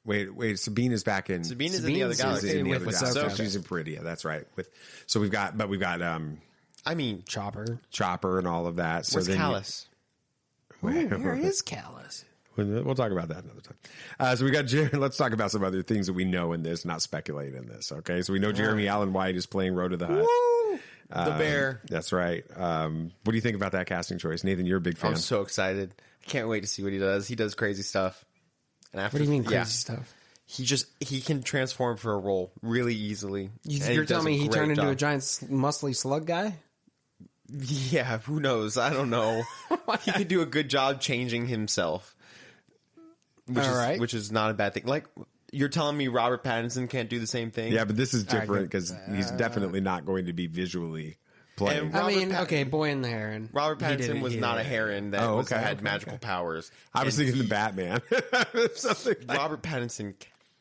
Wait. Sabine is back in. Sabine is in the other galaxy. in the with other Ahsoka. galaxy. She's in Peridia. That's right. We've got I mean, Chopper. Chopper and all of that. So where's then Callus? Where is Callus? We'll talk about that another time. So we got Jeremy. Let's talk about some other things that we know in this, not speculate in this. Okay, so we know Jeremy Allen White is playing Rhoda the Hutt. Woo! The bear. That's right. What do you think about that casting choice, Nathan? You're a big fan. I'm so excited. I can't wait to see what he does. He does crazy stuff. And after, What do you mean crazy yeah, stuff? he can transform for a role really easily. And You're does telling me a he great turned into job. a giant muscly slug guy? Yeah, who knows? I don't know. He could do a good job changing himself, which is not a bad thing. Like, you're telling me Robert Pattinson can't do the same thing? Yeah, but this is different because he's definitely not going to be visually playing. And I mean, Robert okay, boy in the heron. Robert He did Pattinson it, was he not did a it. heron that had magical powers. I was And thinking the Batman. Something like Robert Pattinson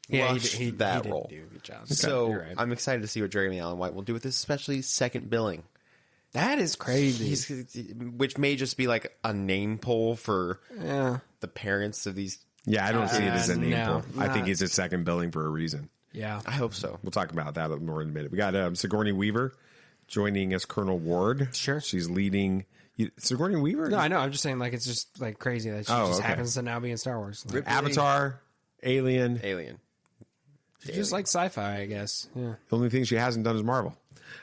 Yeah, crushed that didn't role. do a good job. So You're right. I'm excited to see what Jeremy Allen White will do with this, especially second billing. That is crazy. Which may just be like a name pull for Yeah. the parents of these. Yeah, I don't see it as a name no, pull. I think not- it's a second billing for a reason. Yeah. I hope so. We'll talk about that more in a minute. We got Sigourney Weaver joining as Colonel Ward. Sure. She's leading. Sigourney Weaver? No, I know. I'm just saying, like, it's just like crazy that she just happens to now be in Star Wars. Like, Avatar, Alien. Alien. she's just like sci-fi, I guess. Yeah. The only thing she hasn't done is Marvel.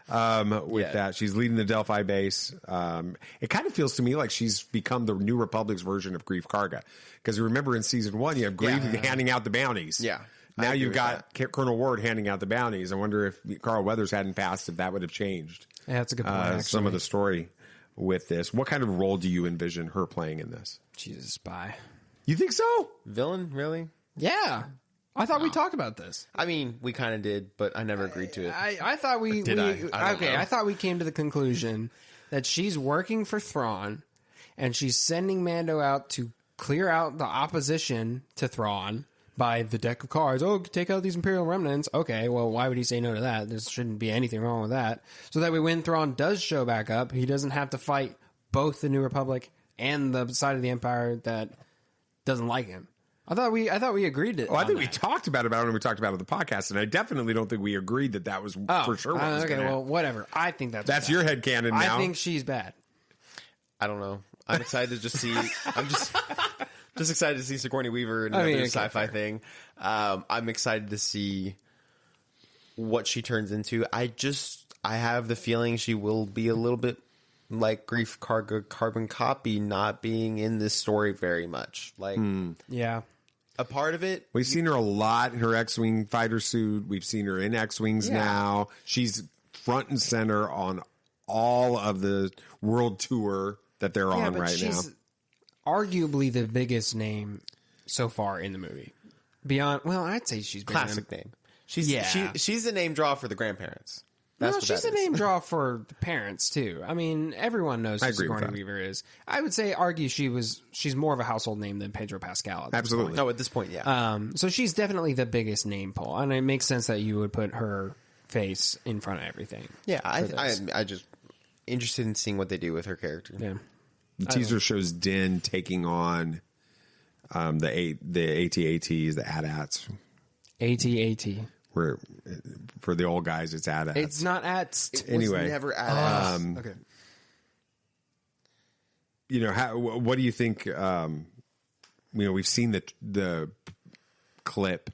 With Yeah. that, she's leading the Delphi base. It kind of feels to me like she's become the New Republic's version of Greef Karga. Because remember in season 1, you have Greef handing out the bounties. Yeah. I Now agree you've with got Colonel Ward handing out the bounties. I wonder if Carl Weathers hadn't passed, if that would have changed Yeah, that's a good point, actually. some of the story with this. What kind of role do you envision her playing in this? She's a spy. You think so? Villain, really? Yeah. I thought we talked about this. I mean, we kind of did, but I never agreed to it. I thought we... Did I? I don't know. I thought we came to the conclusion that she's working for Thrawn, and she's sending Mando out to clear out the opposition to Thrawn by the deck of cards. Oh, take out these Imperial remnants. Okay, well, why would he say no to that? There shouldn't be anything wrong with that. So that way when Thrawn does show back up, he doesn't have to fight both the New Republic and the side of the Empire that doesn't like him. I thought we agreed to. Well, I think we talked about it when we talked about it on the podcast, and I definitely don't think we agreed that was for sure. What was okay, gonna well, whatever. I think that's your headcanon now. I think she's bad. I don't know. I'm excited to just see. I'm just excited to see Sigourney Weaver in another sci-fi thing. I'm excited to see what she turns into. I have the feeling she will be a little bit like Grief Karga Carbon Copy, not being in this story very much. Like, yeah. A part of it. We've seen her a lot in her X-Wing fighter suit. We've seen her in X-Wings now. She's front and center on all of the world tour that they're on right she's now. Arguably the biggest name so far in the movie. Beyond, well, I'd say she's bigger Classic than, name. She's the name draw for the grandparents. That's what she's that a is. name draw for the parents too. I mean, everyone knows who Sigourney Weaver is. I would argue she's more of a household name than Pedro Pascal. Absolutely. No, at this point, yeah. So she's definitely the biggest name pull, and it makes sense that you would put her face in front of everything. Yeah, I just interested in seeing what they do with her character. Yeah. The teaser shows Din taking on the AT-ATs, the AT-ATs. AT-AT. Where for the old guys, it's AT-ATs. It's not at. Anyway, never AT-ATs. Okay. You know, what do you think? We've seen the clip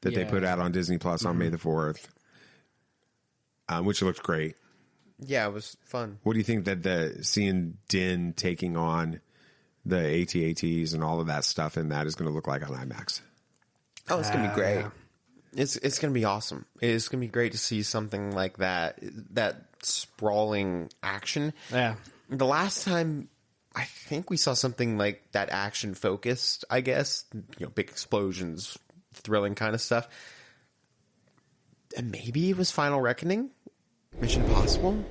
that they put out on Disney Plus on May the 4th, which looked great. Yeah, it was fun. What do you think that seeing Din taking on the AT-ATs and all of that stuff in that is going to look like on IMAX? Oh, it's gonna be great. Yeah. It's gonna be awesome. It's gonna be great to see something like that sprawling action. Yeah. The last time I think we saw something like that action focused, I guess, big explosions, thrilling kind of stuff. And maybe it was Final Reckoning, Mission Impossible.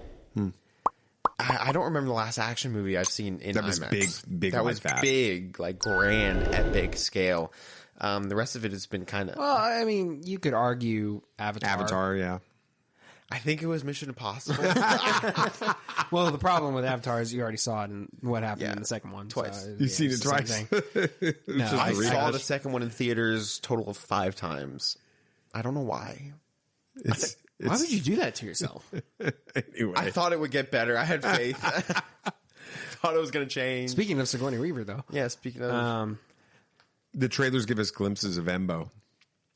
I don't remember the last action movie I've seen in That was IMAX. big That like was that. big, like grand, epic scale. The rest of it has been kind of. Well, I mean, you could argue Avatar. Yeah. I think it was Mission Impossible. Well, the problem with Avatar is you already saw it and what happened in the second one. Twice. So, You've seen it it's the same twice. thing. No, I a saw rehash. the second one in theaters total of 5 times. I don't know why. Why would you do that to yourself? Anyway. I thought it would get better. I had faith. Thought it was going to change. Speaking of Sigourney Weaver, though. Yeah, speaking of. The trailers give us glimpses of Embo.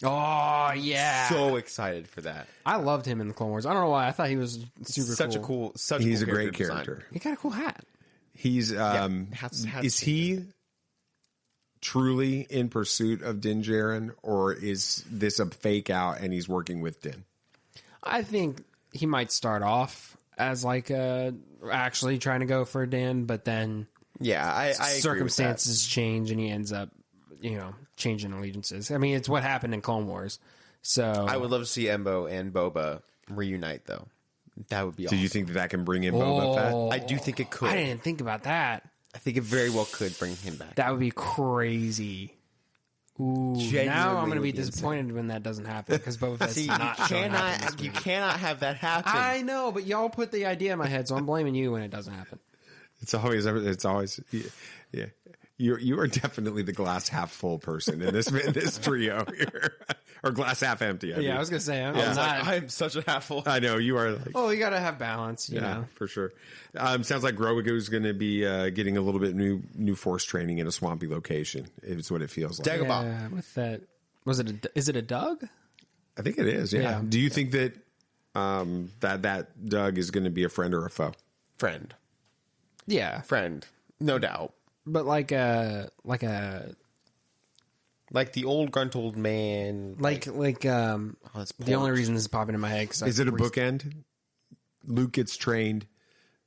Oh, yeah. So excited for that. I loved him in the Clone Wars. I don't know why. I thought he was super cool. He's a cool great design. character. He got a cool hat. He's hats is he truly in pursuit of Din Djarin, or is this a fake out and he's working with Din? I think he might start off as actually trying to go for Dan, but then Yeah, I agree circumstances change and he ends up, changing allegiances. I mean, it's what happened in Clone Wars. So with that. I would love to see Embo and Boba reunite, though. That would be awesome. Do you think that can bring in Boba Fett? I do think it could. I didn't think about that. I think it very well could bring him back. That would be crazy. Ooh, Genuinely now I'm going to be would be disappointed when that doesn't happen because Boba Fett's See, not showing up in this you movie. cannot have that happen. I know, but y'all put the idea in my head, so I'm blaming you when it doesn't happen. It's always yeah. You are definitely the glass half full person in this trio here, or glass half empty. I was going to say, I'm I was not. like, I'm such a half-full. I know you are. Like, Oh, you got to have balance, you know. for sure. Sounds like Grogu is going to be getting a little bit new force training in a swampy location. It's what it feels like. Dagobah. Yeah, with that, is it a Doug? I think it is. Yeah. Yeah. Do you think that that Doug is going to be a friend or a foe? Friend. Yeah, Friend. No doubt. but Like the old grunt old man. that's the only reason this is popping in my head. Is it a bookend? Luke gets trained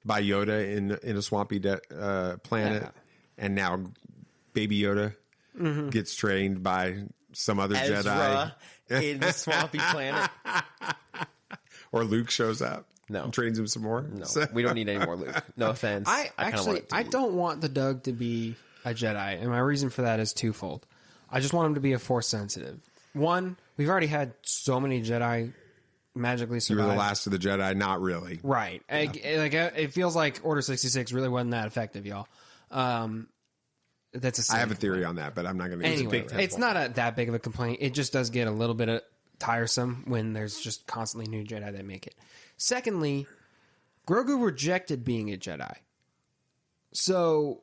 by Yoda in a swampy planet, Yeah. and now Baby Yoda gets trained by some other Ezra Jedi, in the swampy planet. or Luke shows up. No. and trains him some more. No, So- we don't need any more Luke. No offense. I kinda want it to I be- don't want the Doug to be a Jedi, and my reason for that is twofold. I just want him to be a Force sensitive. One, we've already had so many Jedi magically You survive. were the last of the Jedi. Not really. Right. It feels like Order 66 really wasn't that effective, y'all. That's a I have a theory on that, but I'm not going to. Anyway, it's not that big of a complaint. It just does get a little bit tiresome when there's just constantly new Jedi that make it. Secondly, Grogu rejected being a Jedi. So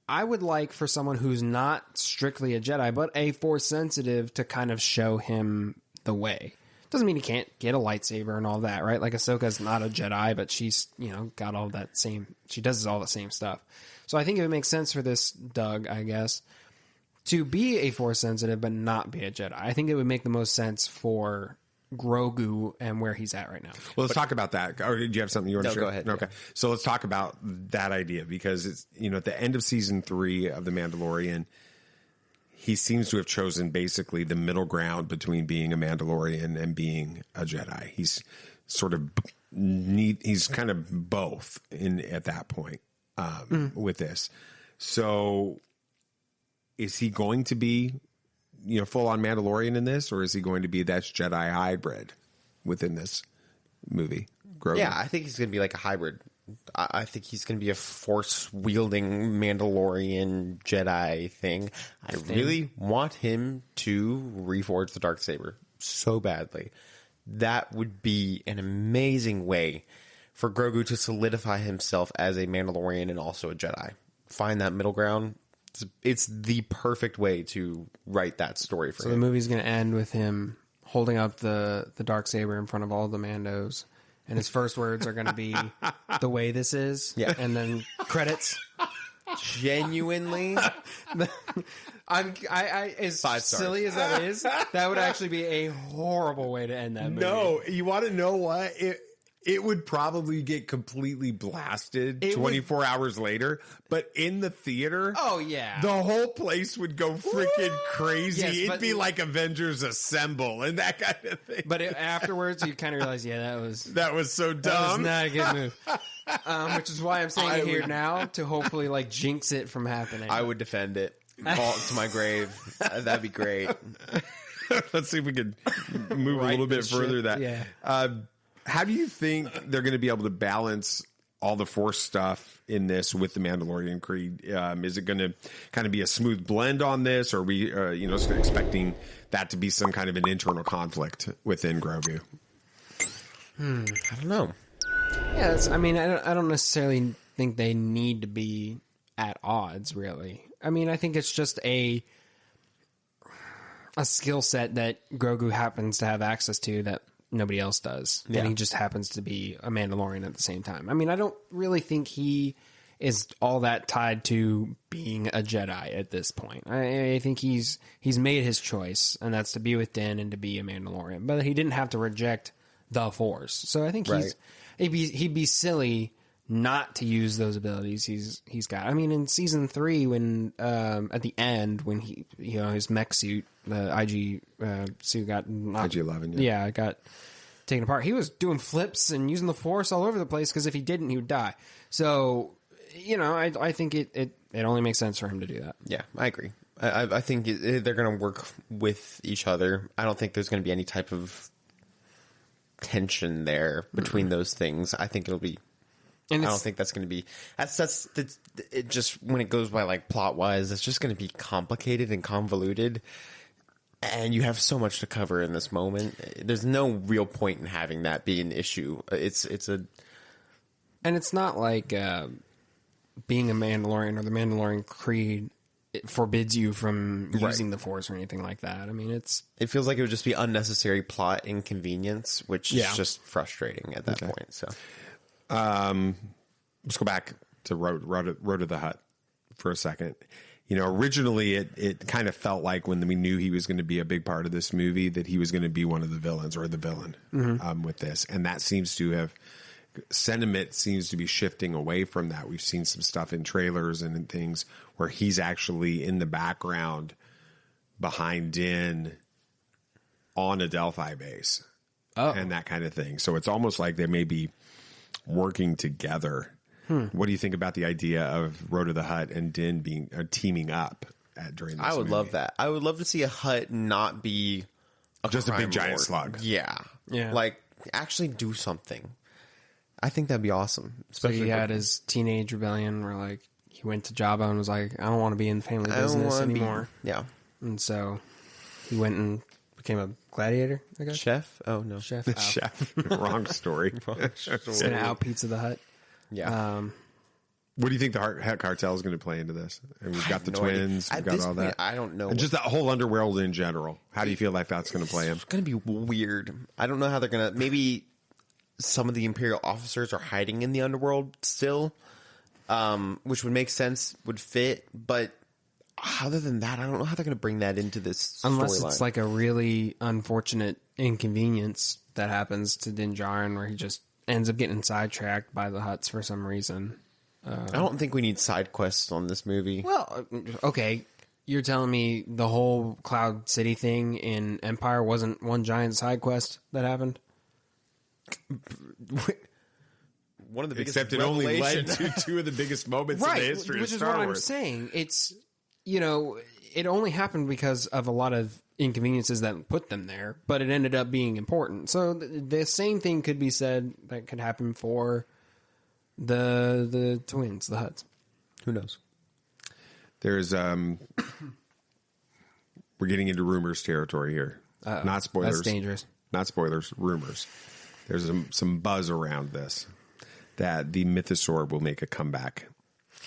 I would like for someone who's not strictly a Jedi, but a Force sensitive to kind of show him the way. Doesn't mean he can't get a lightsaber and all that, right? Like Ahsoka's not a Jedi, but she's, got all that same, she does all the same stuff. So I think it would make sense for this Doug, I guess, to be a Force sensitive but not be a Jedi. I think it would make the most sense for Grogu and where he's at right now. Well, let's talk about that. Or did you have something you want to share? Go ahead. Okay. So let's talk about that idea, because it's, at the end of season 3 of The Mandalorian, he seems to have chosen basically the middle ground between being a Mandalorian and being a Jedi. He's sort of he's kind of both at that point with this. So is he going to be full on Mandalorian in this, or is he going to be that Jedi hybrid within this movie? Grogu? Yeah, I think he's going to be like a hybrid. I think he's going to be a force wielding Mandalorian Jedi thing. I really want him to reforge the Darksaber so badly. That would be an amazing way for Grogu to solidify himself as a Mandalorian and also a Jedi. Find that middle ground. It's the perfect way to write that story for him. So the movie's going to end with him holding up the Darksaber in front of all the Mandos, and his first words are going to be the way this is. Yeah. And then credits. Genuinely, as 5 stars. silly as that is, that would actually be a horrible way to end that movie. No, you want to know what? It would probably get completely blasted 24 hours later, but in the theater, oh yeah, the whole place would go freaking crazy. Yes, It'd be like Avengers Assemble and that kind of thing. But afterwards, you kind of realize, that was so dumb. That was not a good move. Which is why I'm saying it here now to hopefully jinx it from happening. I would defend it. Fall to my grave. That'd be great. Let's see if we can move a little bit further. How do you think they're going to be able to balance all the Force stuff in this with the Mandalorian Creed? Is it going to kind of be a smooth blend on this, or are we, expecting that to be some kind of an internal conflict within Grogu? I don't know. Yeah, I don't necessarily think they need to be at odds, really. I think it's just a skill set that Grogu happens to have access to that nobody else does. Yeah. And he just happens to be a Mandalorian at the same time. I don't really think he is all that tied to being a Jedi at this point. I think he's made his choice, and that's to be with Din and to be a Mandalorian. But he didn't have to reject the Force. So I think he'd be silly not to use those abilities he's got. In season 3, when at the end, when he his mech suit, the IG suit got knocked, IG-11, got taken apart. He was doing flips and using the Force all over the place, because if he didn't, he would die. So I think it only makes sense for him to do that. Yeah, I agree. I think they're going to work with each other. I don't think there's going to be any type of tension there between those things. I think it'll be. And I don't think that's going to be. That's it. Just when it goes by plot wise, it's just going to be complicated and convoluted, and you have so much to cover in this moment. There's no real point in having that be an issue. And it's not like being a Mandalorian or the Mandalorian Creed. It forbids you from using the Force or anything like that. It feels like it would just be unnecessary plot inconvenience, which is just frustrating at that point. So. Let's go back to Road to the Hutt for a second. Originally it kind of felt like when we knew he was going to be a big part of this movie that he was going to be one of the villains or the villain with this. And that sentiment seems to be shifting away from that. We've seen some stuff in trailers and in things where he's actually in the background behind Din on a Delphi base and that kind of thing. So it's almost like they may be working together. What do you think about the idea of Road to the Hutt and Din being teaming up during this I would movie? love that. I would love to see a Hutt not be just a big giant lord. slug. Yeah. Actually do something. I think that'd be awesome. So he had his teenage rebellion where he went to Jabba and was like, I don't want to be in family business anymore. Yeah. And so he went and became a gladiator, I guess. Chef? Oh, no. Chef. Chef. Wrong story. He's going to out Pizza the Hut. Yeah. What do you think the Hut Cartel is going to play into this? And we've got the twins. We've got all that. I don't know. And just that whole underworld in general. How do you feel like that's going to play in? It's going to be weird. I don't know how they're going to... Maybe some of the Imperial officers are hiding in the underworld still, which would make sense, would fit. But other than that, I don't know how they're going to bring that into this Unless storyline. it's like a really unfortunate inconvenience that happens to Din Djarin where he just ends up getting sidetracked by the Hutts for some reason. I don't think we need side quests on this movie. Well, okay. You're telling me the whole Cloud City thing in Empire wasn't one giant side quest that happened? One of the biggest Except it only led revelations. to two of the biggest moments in the history which of is Star what Wars. I'm saying. It's, it only happened because of a lot of inconveniences that put them there, but it ended up being important. So the same thing could be said that could happen for the twins, the Hutts. Who knows? There's we're getting into rumors territory here. Not spoilers. That's dangerous. Not spoilers. Rumors. There's some buzz around this that the Mythosaur will make a comeback.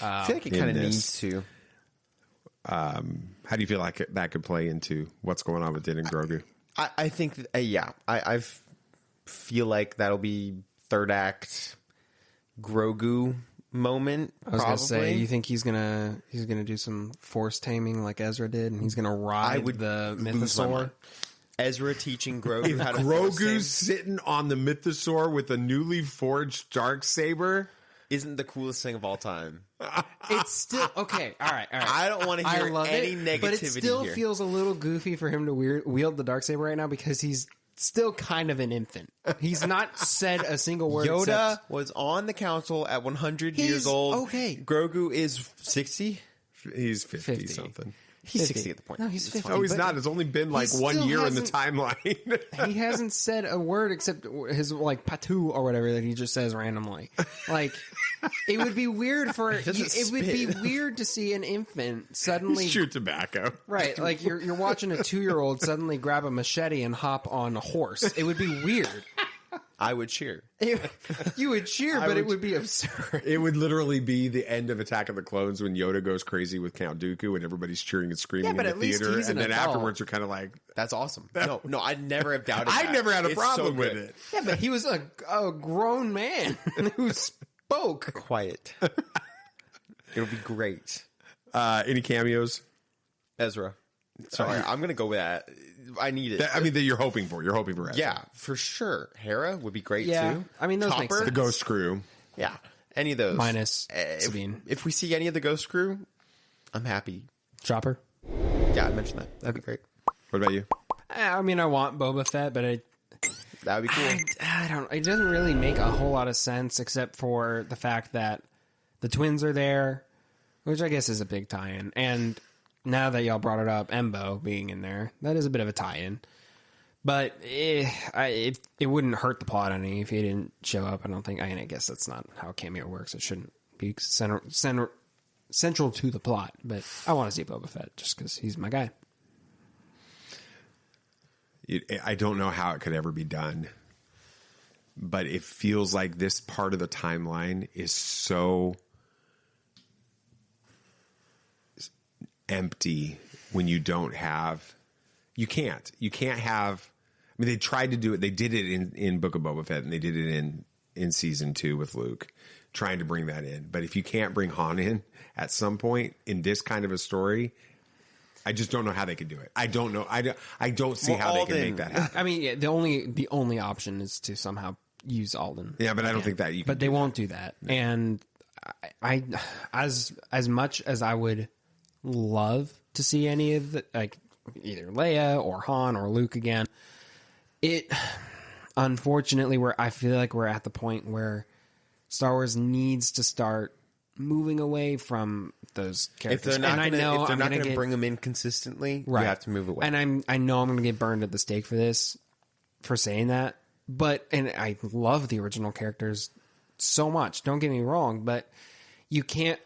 I feel like it in kind of this. needs to. How do you feel like that could play into what's going on with Din and Grogu? I think, I feel like that'll be third act Grogu moment. I was gonna say, you think he's gonna do some force taming like Ezra did, and he's gonna ride the lose my mind. Mythosaur? Ezra teaching Grogu how to force tame Grogu's sitting on the Mythosaur with a newly forged Darksaber. isn't the coolest thing of all time. It's still okay. All right. I don't want to I hear love any it, negativity but it still here. feels a little goofy for him to wield the Darksaber right now because he's still kind of an infant. He's not said a single word. Yoda except, was on the council at 100 He's years old. okay. Grogu is 60. He's 50, 50. something. He's 50. 60 at the point. No, he's It's 50. fine. Oh, he's but not. It's only been like he 1 still year in the hasn't- timeline. he hasn't said a word except his like patu or whatever that he just says randomly. Like it would be weird for it doesn't would be spit. weird to see an infant suddenly Chew tobacco. right like you're watching a 2-year-old suddenly grab a machete and hop on a horse. It would be weird. I would cheer. You would cheer, but it would be absurd. It would literally be the end of Attack of the Clones when Yoda goes crazy with Count Dooku and everybody's cheering and screaming Yeah, but in at the least theater. he's And an then adult. afterwards, you're kind of like, That's awesome. No, I'd never have doubted I that. never had a It's problem so with good. it. Yeah, but he was a grown man who spoke. Quiet. It'll be great. Any cameos? Ezra. Sorry, I'm going to go with that. I need it. I mean, that you're hoping for. You're hoping for Ezra. Yeah, for sure. Hera would be great Yeah, too. I mean, those make Chopper? The Ghost Crew. Yeah, any of those. Minus Sabine. If we see any of the Ghost Crew, I'm happy. Chopper. Yeah, I mentioned that. That'd be great. What about you? I mean, I want Boba Fett, but That'd be cool. I don't. It doesn't really make a whole lot of sense, except for the fact that the twins are there, which I guess is a big tie-in. And now that y'all brought it up, Embo being in there, that is a bit of a tie-in. But it wouldn't hurt the plot any if he didn't show up. I don't think. I mean, I guess that's not how a cameo works. It shouldn't be central to the plot. But I want to see Boba Fett just because he's my guy. I don't know how it could ever be done, but it feels like this part of the timeline is so empty when you don't have. You can't have. I mean, they tried to do it. They did it in Book of Boba Fett, and they did it in season 2 with Luke, trying to bring that in. But if you can't bring Han in at some point in this kind of a story, I just don't know how they could do it. I don't know. I don't see how they can make that happen. I mean, yeah, the only option is to somehow use Alden. Yeah, but I don't think that you can. But they won't do that. And I as much as I would love to see any of the, like either Leia or Han or Luke again, it unfortunately I feel like we're at the point where Star Wars needs to start moving away from those characters. If they're not and going I know to bring them in consistently, right. you have to move away. And I know I'm going to get burned at the stake for this, for saying that. But, and I love the original characters so much. Don't get me wrong, but you can't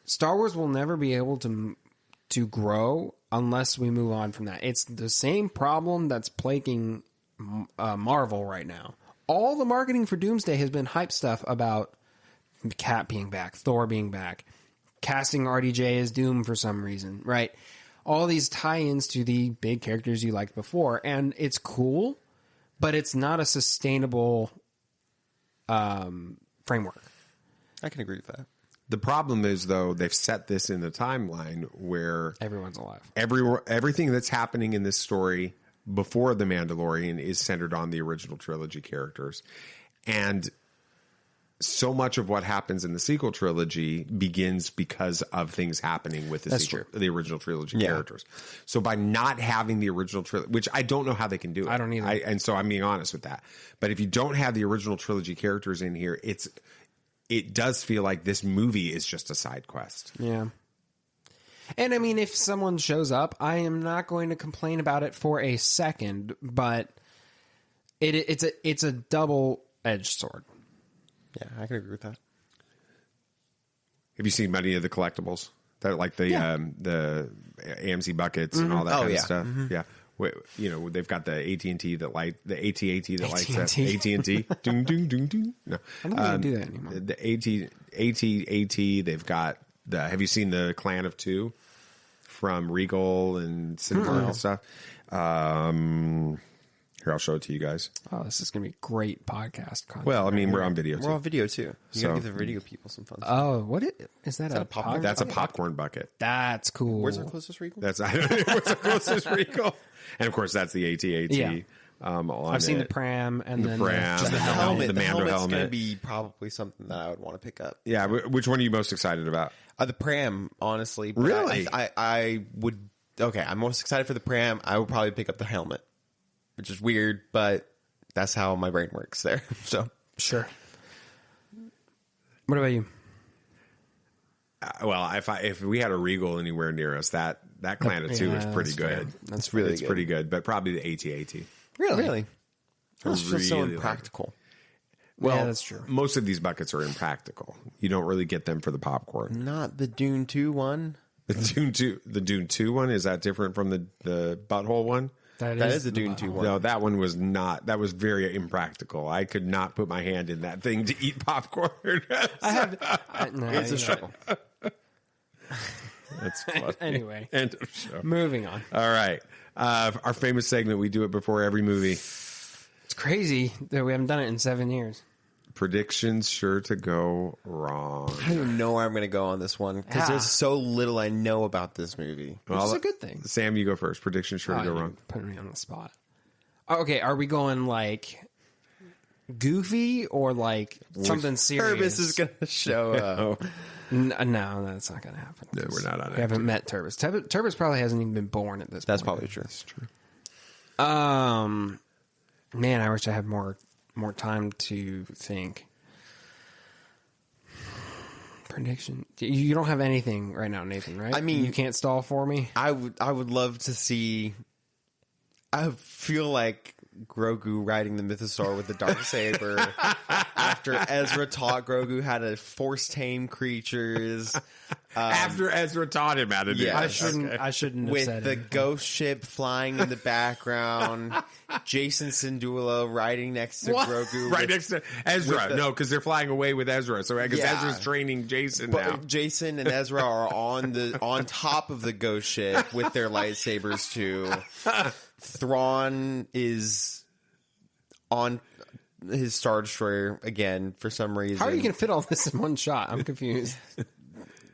Star Wars will never be able to grow unless we move on from that. It's the same problem that's plaguing Marvel right now. All the marketing for Doomsday has been hype stuff about Cap being back, Thor being back, casting RDJ as Doom for some reason, right? All these tie-ins to the big characters you liked before, and it's cool, but it's not a sustainable framework. I can agree with that. The problem is, though, they've set this in the timeline where Everyone's alive. everything that's happening in this story before The Mandalorian is centered on the original trilogy characters. And so much of what happens in the sequel trilogy begins because of things happening with the original trilogy characters. So by not having the original trilogy, which I don't know how they can do it. I don't either. And so I'm being honest with that. But if you don't have the original trilogy characters in here, it does feel like this movie is just a side quest. Yeah. And I mean, if someone shows up, I am not going to complain about it for a second, but it's a double-edged sword. Yeah, I can agree with that. Have you seen many of the collectibles? That like the AMC buckets and all that kind of stuff. Mm-hmm. Yeah. You know, they've got the AT&T that light, the AT&T that lights that. AT&T. Ding, ding, ding, ding. No. I don't think they do that anymore. The AT, they've got have you seen the Clan of Two from Regal and Cinemark and stuff? Here, I'll show it to you guys. Oh, this is going to be great podcast content. Well, I mean, we're on video too. We're on video too. You gotta give the video people some fun. Oh, what is that? That's a popcorn bucket. That's cool. Where's our closest Regal? I don't know what's the closest Regal. And of course, that's the AT-AT. Yeah. I've seen the pram and then just the helmet. The The Mando helmet's helmet. going to be probably something that I would want to pick up. Yeah, which one are you most excited about? The pram, honestly. But Really? I would. Okay, I'm most excited for the pram. I would probably pick up the helmet, which is weird, but that's how my brain works there. So sure. What about you? Well, if we had a Regal anywhere near us, that Clan of Two is pretty good. That's really it's pretty good, but probably the AT-AT. Really? That's just so really impractical. Well, yeah, that's true. Most of these buckets are impractical. You don't really get them for the popcorn. Not the Dune 2 one. The Dune 2 one, is that different from the butthole one? That is the Dune 2 one. No, that one was not. That was very impractical. I could not put my hand in that thing to eat popcorn. It's a struggle. That's funny. Anyway, end of show. Moving on. All right, our famous segment. We do it before every movie. It's crazy that we haven't done it in 7 years. Predictions sure to go wrong. I don't even know where I'm going to go on this one because there's so little I know about this movie. Which is a good thing. Sam, you go first. Predictions sure to go wrong. Putting me on the spot. Okay, are we going like goofy or like something serious? Turbis is going to show up. No, that's not going to happen. No, we're not on it. We haven't met Turbis. Turbis probably hasn't even been born at this point. That's probably true. That's true. Man, I wish I had more time to think. Prediction. You don't have anything right now, Nathan, right? I mean, you can't stall for me. I would love to see. I feel like Grogu riding the Mythosaur with the Darksaber after Ezra taught Grogu how to force tame creatures. After Ezra taught him how to do it. I shouldn't have With said the anything. ghost ship flying in the background, Jason Syndulla riding next to Grogu. Right next to Ezra. the- No, because they're flying away with Ezra. So I guess Yeah. Ezra's training Jason But now. Jason and Ezra are on top of the ghost ship with their lightsabers too. Thrawn is on his Star Destroyer again for some reason. How are you going to fit all this in one shot? I'm confused.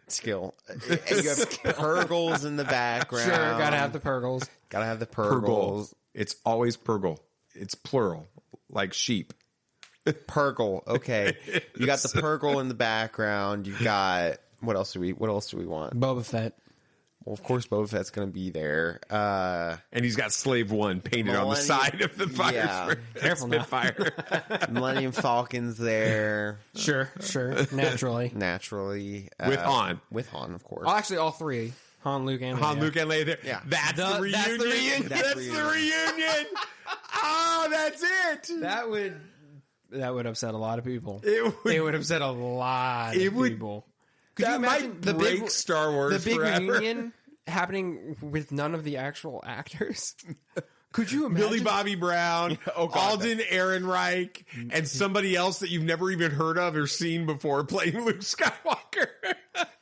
skill? And you have Purgles in the background. Sure, gotta have the Purgles. Gotta have the Purgle. Purgles. It's always Purgle. It's plural, like sheep. Purgle. Okay, you got the Purgle in the background. You got what else do we want? Boba Fett. Well, of course, Boba Fett's going to be there. And he's got Slave One painted on the side of the fire. Yeah. Careful now. Spitfire. Millennium Falcon's there. Sure. Naturally. Naturally. With Han. With Han, of course. Well, actually, all three. Han, Luke, and Han, Leia. Luke, and Leia there. Yeah. That's the reunion. That's the reunion. Oh, that's it. That would upset a lot of people. It would- It would upset a lot of people. Could you That imagine might the break big Star Wars the big forever. reunion happening with none of the actual actors? Could you imagine? Billy Bobby Brown, Alden Ehrenreich, and somebody else that you've never even heard of or seen before playing Luke Skywalker.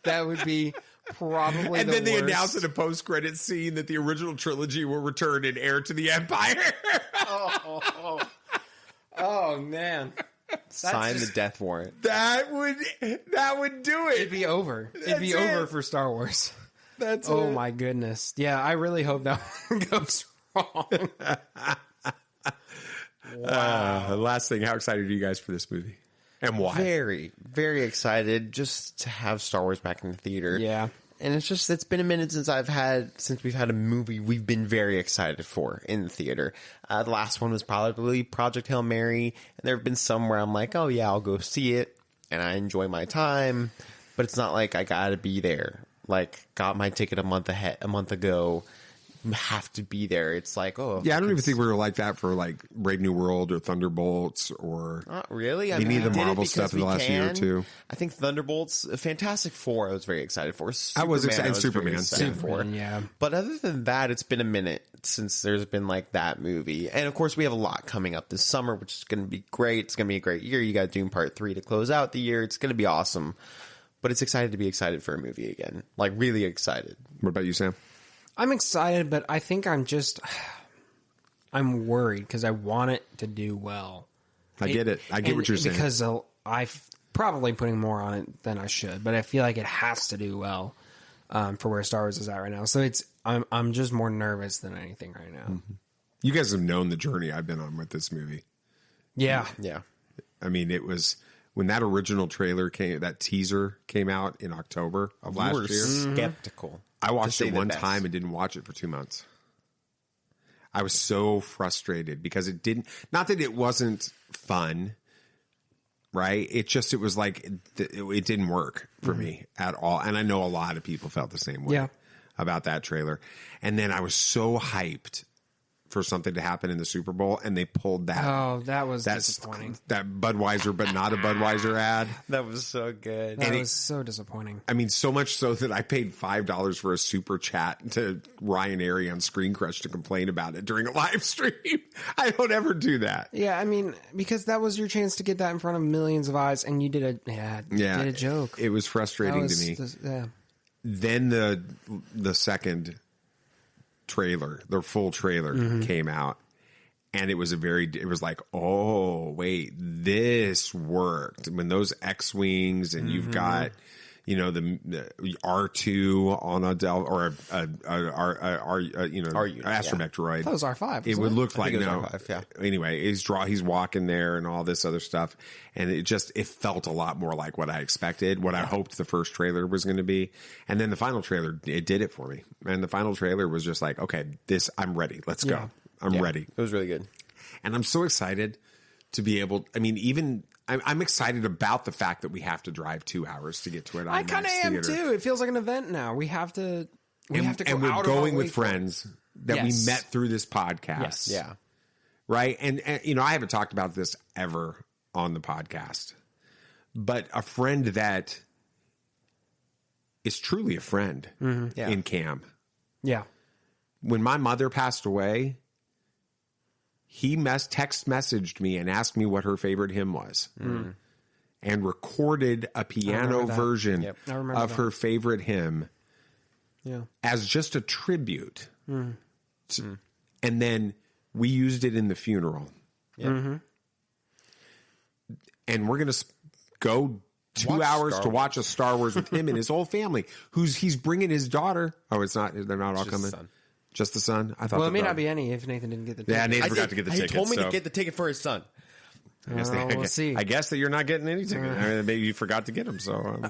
That would be probably And the then they worst. announce in a post-credit scene that the original trilogy will return in Heir to the Empire. Oh man, Sign the death warrant. That would do it. it'd be over. It'd be That's over it. for Star Wars. That's Oh it. my goodness. Yeah, I really hope that one goes wrong. Last thing, how excited are you guys for this movie? And why? Very, very excited just to have Star Wars back in the theater. Yeah. And it's been a minute since we've had a movie we've been very excited for in the theater. The last one was probably Project Hail Mary, and there have been some where I'm like, oh yeah, I'll go see it, and I enjoy my time, but it's not like I gotta be there. Like, got my ticket a month ago, have to be there. It's like, oh Yeah, I don't even think we were like that for like Brave New World or Thunderbolts or not really. I any of the we did it Marvel because stuff in the we last year or can. two. I think Thunderbolts, Fantastic Four, I was very excited for. I was excited- very Superman. excited for. Superman, yeah. But other than that, it's been a minute since there's been like that movie. And of course, we have a lot coming up this summer, which is going to be great. It's going to be a great year. You got Doom Part 3 to close out the year. It's going to be awesome. But it's excited to be excited for a movie again. Like, really excited. What about you, Sam? I'm excited, but I think I'm worried because I want it to do well. I get it. I get what you're saying. Because I'm probably putting more on it than I should, but I feel like it has to do well for where Star Wars is at right now. So I'm just more nervous than anything right now. You guys have known the journey I've been on with this movie. Yeah. Yeah. I mean, it was when that original trailer that teaser came out in October of You were last year. skeptical. I watched to say it the one best. time and didn't watch it for 2 months. I was so frustrated because it didn't, not that it wasn't fun, right? It was like, it didn't work for me at all. And I know a lot of people felt the same way Yeah. about that trailer. And then I was so hyped for something to happen in the Super Bowl, and they pulled that. Oh, that was disappointing. That Budweiser, but not a Budweiser ad. That was so good. That was so disappointing. I mean, so much so that I paid $5 for a super chat to Ryan Airy on Screen Crush to complain about it during a live stream. I don't ever do that. Yeah, I mean, because that was your chance to get that in front of millions of eyes, and you did a joke. It was frustrating to me. Yeah. Then the second trailer, the full trailer came out, and it was like, oh wait, this worked when those X-wings and you've got, you know, the R2 on a Del or a astromech droid. That was R5. It would look like it was no. R5, yeah. Anyway, he's walking there and all this other stuff, and it felt a lot more like what I expected, what I hoped the first trailer was going to be, and then the final trailer it did it for me. And the final trailer was just like, okay, I'm ready. Let's go. I'm ready. It was really good. And I'm so excited to be able. I mean, even I'm excited about the fact that we have to drive 2 hours to get to an IMAX I kind of am theater. too. It feels like an event now. We have to. We have to go and we're out of our going way with for it. friends that Yes. we met through this podcast. Yes. Yeah. Right. And, you know, I haven't talked about this ever on the podcast, but a friend that is truly a friend Yeah. in Cam. Yeah. When my mother passed away, he text messaged me and asked me what her favorite hymn was and recorded a piano that. version Yep. I remember of that. her favorite hymn Yeah. as just a tribute. And then we used it in the funeral. And we're going to go 2 Watch hours Star to Wars. watch a Star Wars with him and his whole family, he's bringing his daughter. Oh, it's not, they're not all Just the coming. son. Just the son. I thought. Well, it the may daughter- not be any if Nathan didn't get the. Yeah, ticket. Nathan forgot to get the ticket. He told me so to get the ticket for his son. I guess, we'll see. I guess that you're not getting any ticket. I mean, maybe you forgot to get him. So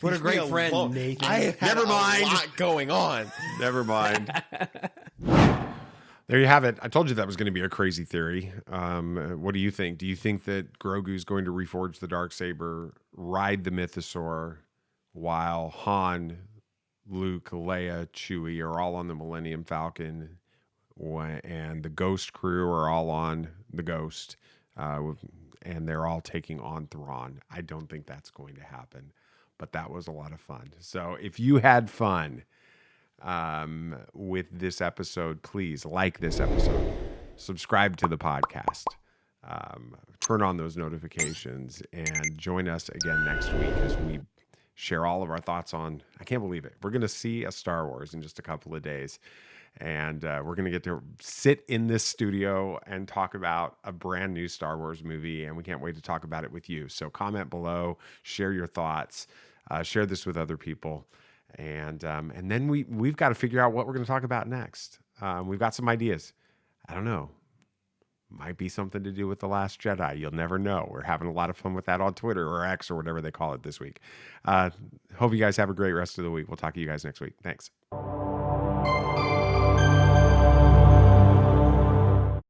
What a great Leave me friend, alone. Nathan. I had Never mind. a lot going on. never mind. There you have it. I told you that was going to be a crazy theory. What do you think? Do you think that Grogu's going to reforge the Darksaber, ride the Mythosaur, while Han, Luke, Leia, Chewie are all on the Millennium Falcon, and the Ghost crew are all on the Ghost, and they're all taking on Thrawn? I don't think that's going to happen. but that was a lot of fun. So if you had fun with this episode, please like this episode, subscribe to the podcast, turn on those notifications, and join us again next week as we share all of our thoughts on, I can't believe it, we're going to see a Star Wars in just a couple of days. And we're going to get to sit in this studio and talk about a brand new Star Wars movie. And we can't wait to talk about it with you. So comment below, share your thoughts, share this with other people. And then we've got to figure out what we're going to talk about next. We've got some ideas. I don't know. Might be something to do with The Last Jedi. You'll never know. We're having a lot of fun with that on Twitter or X or whatever they call it this week. Hope you guys have a great rest of the week. We'll talk to you guys next week. Thanks.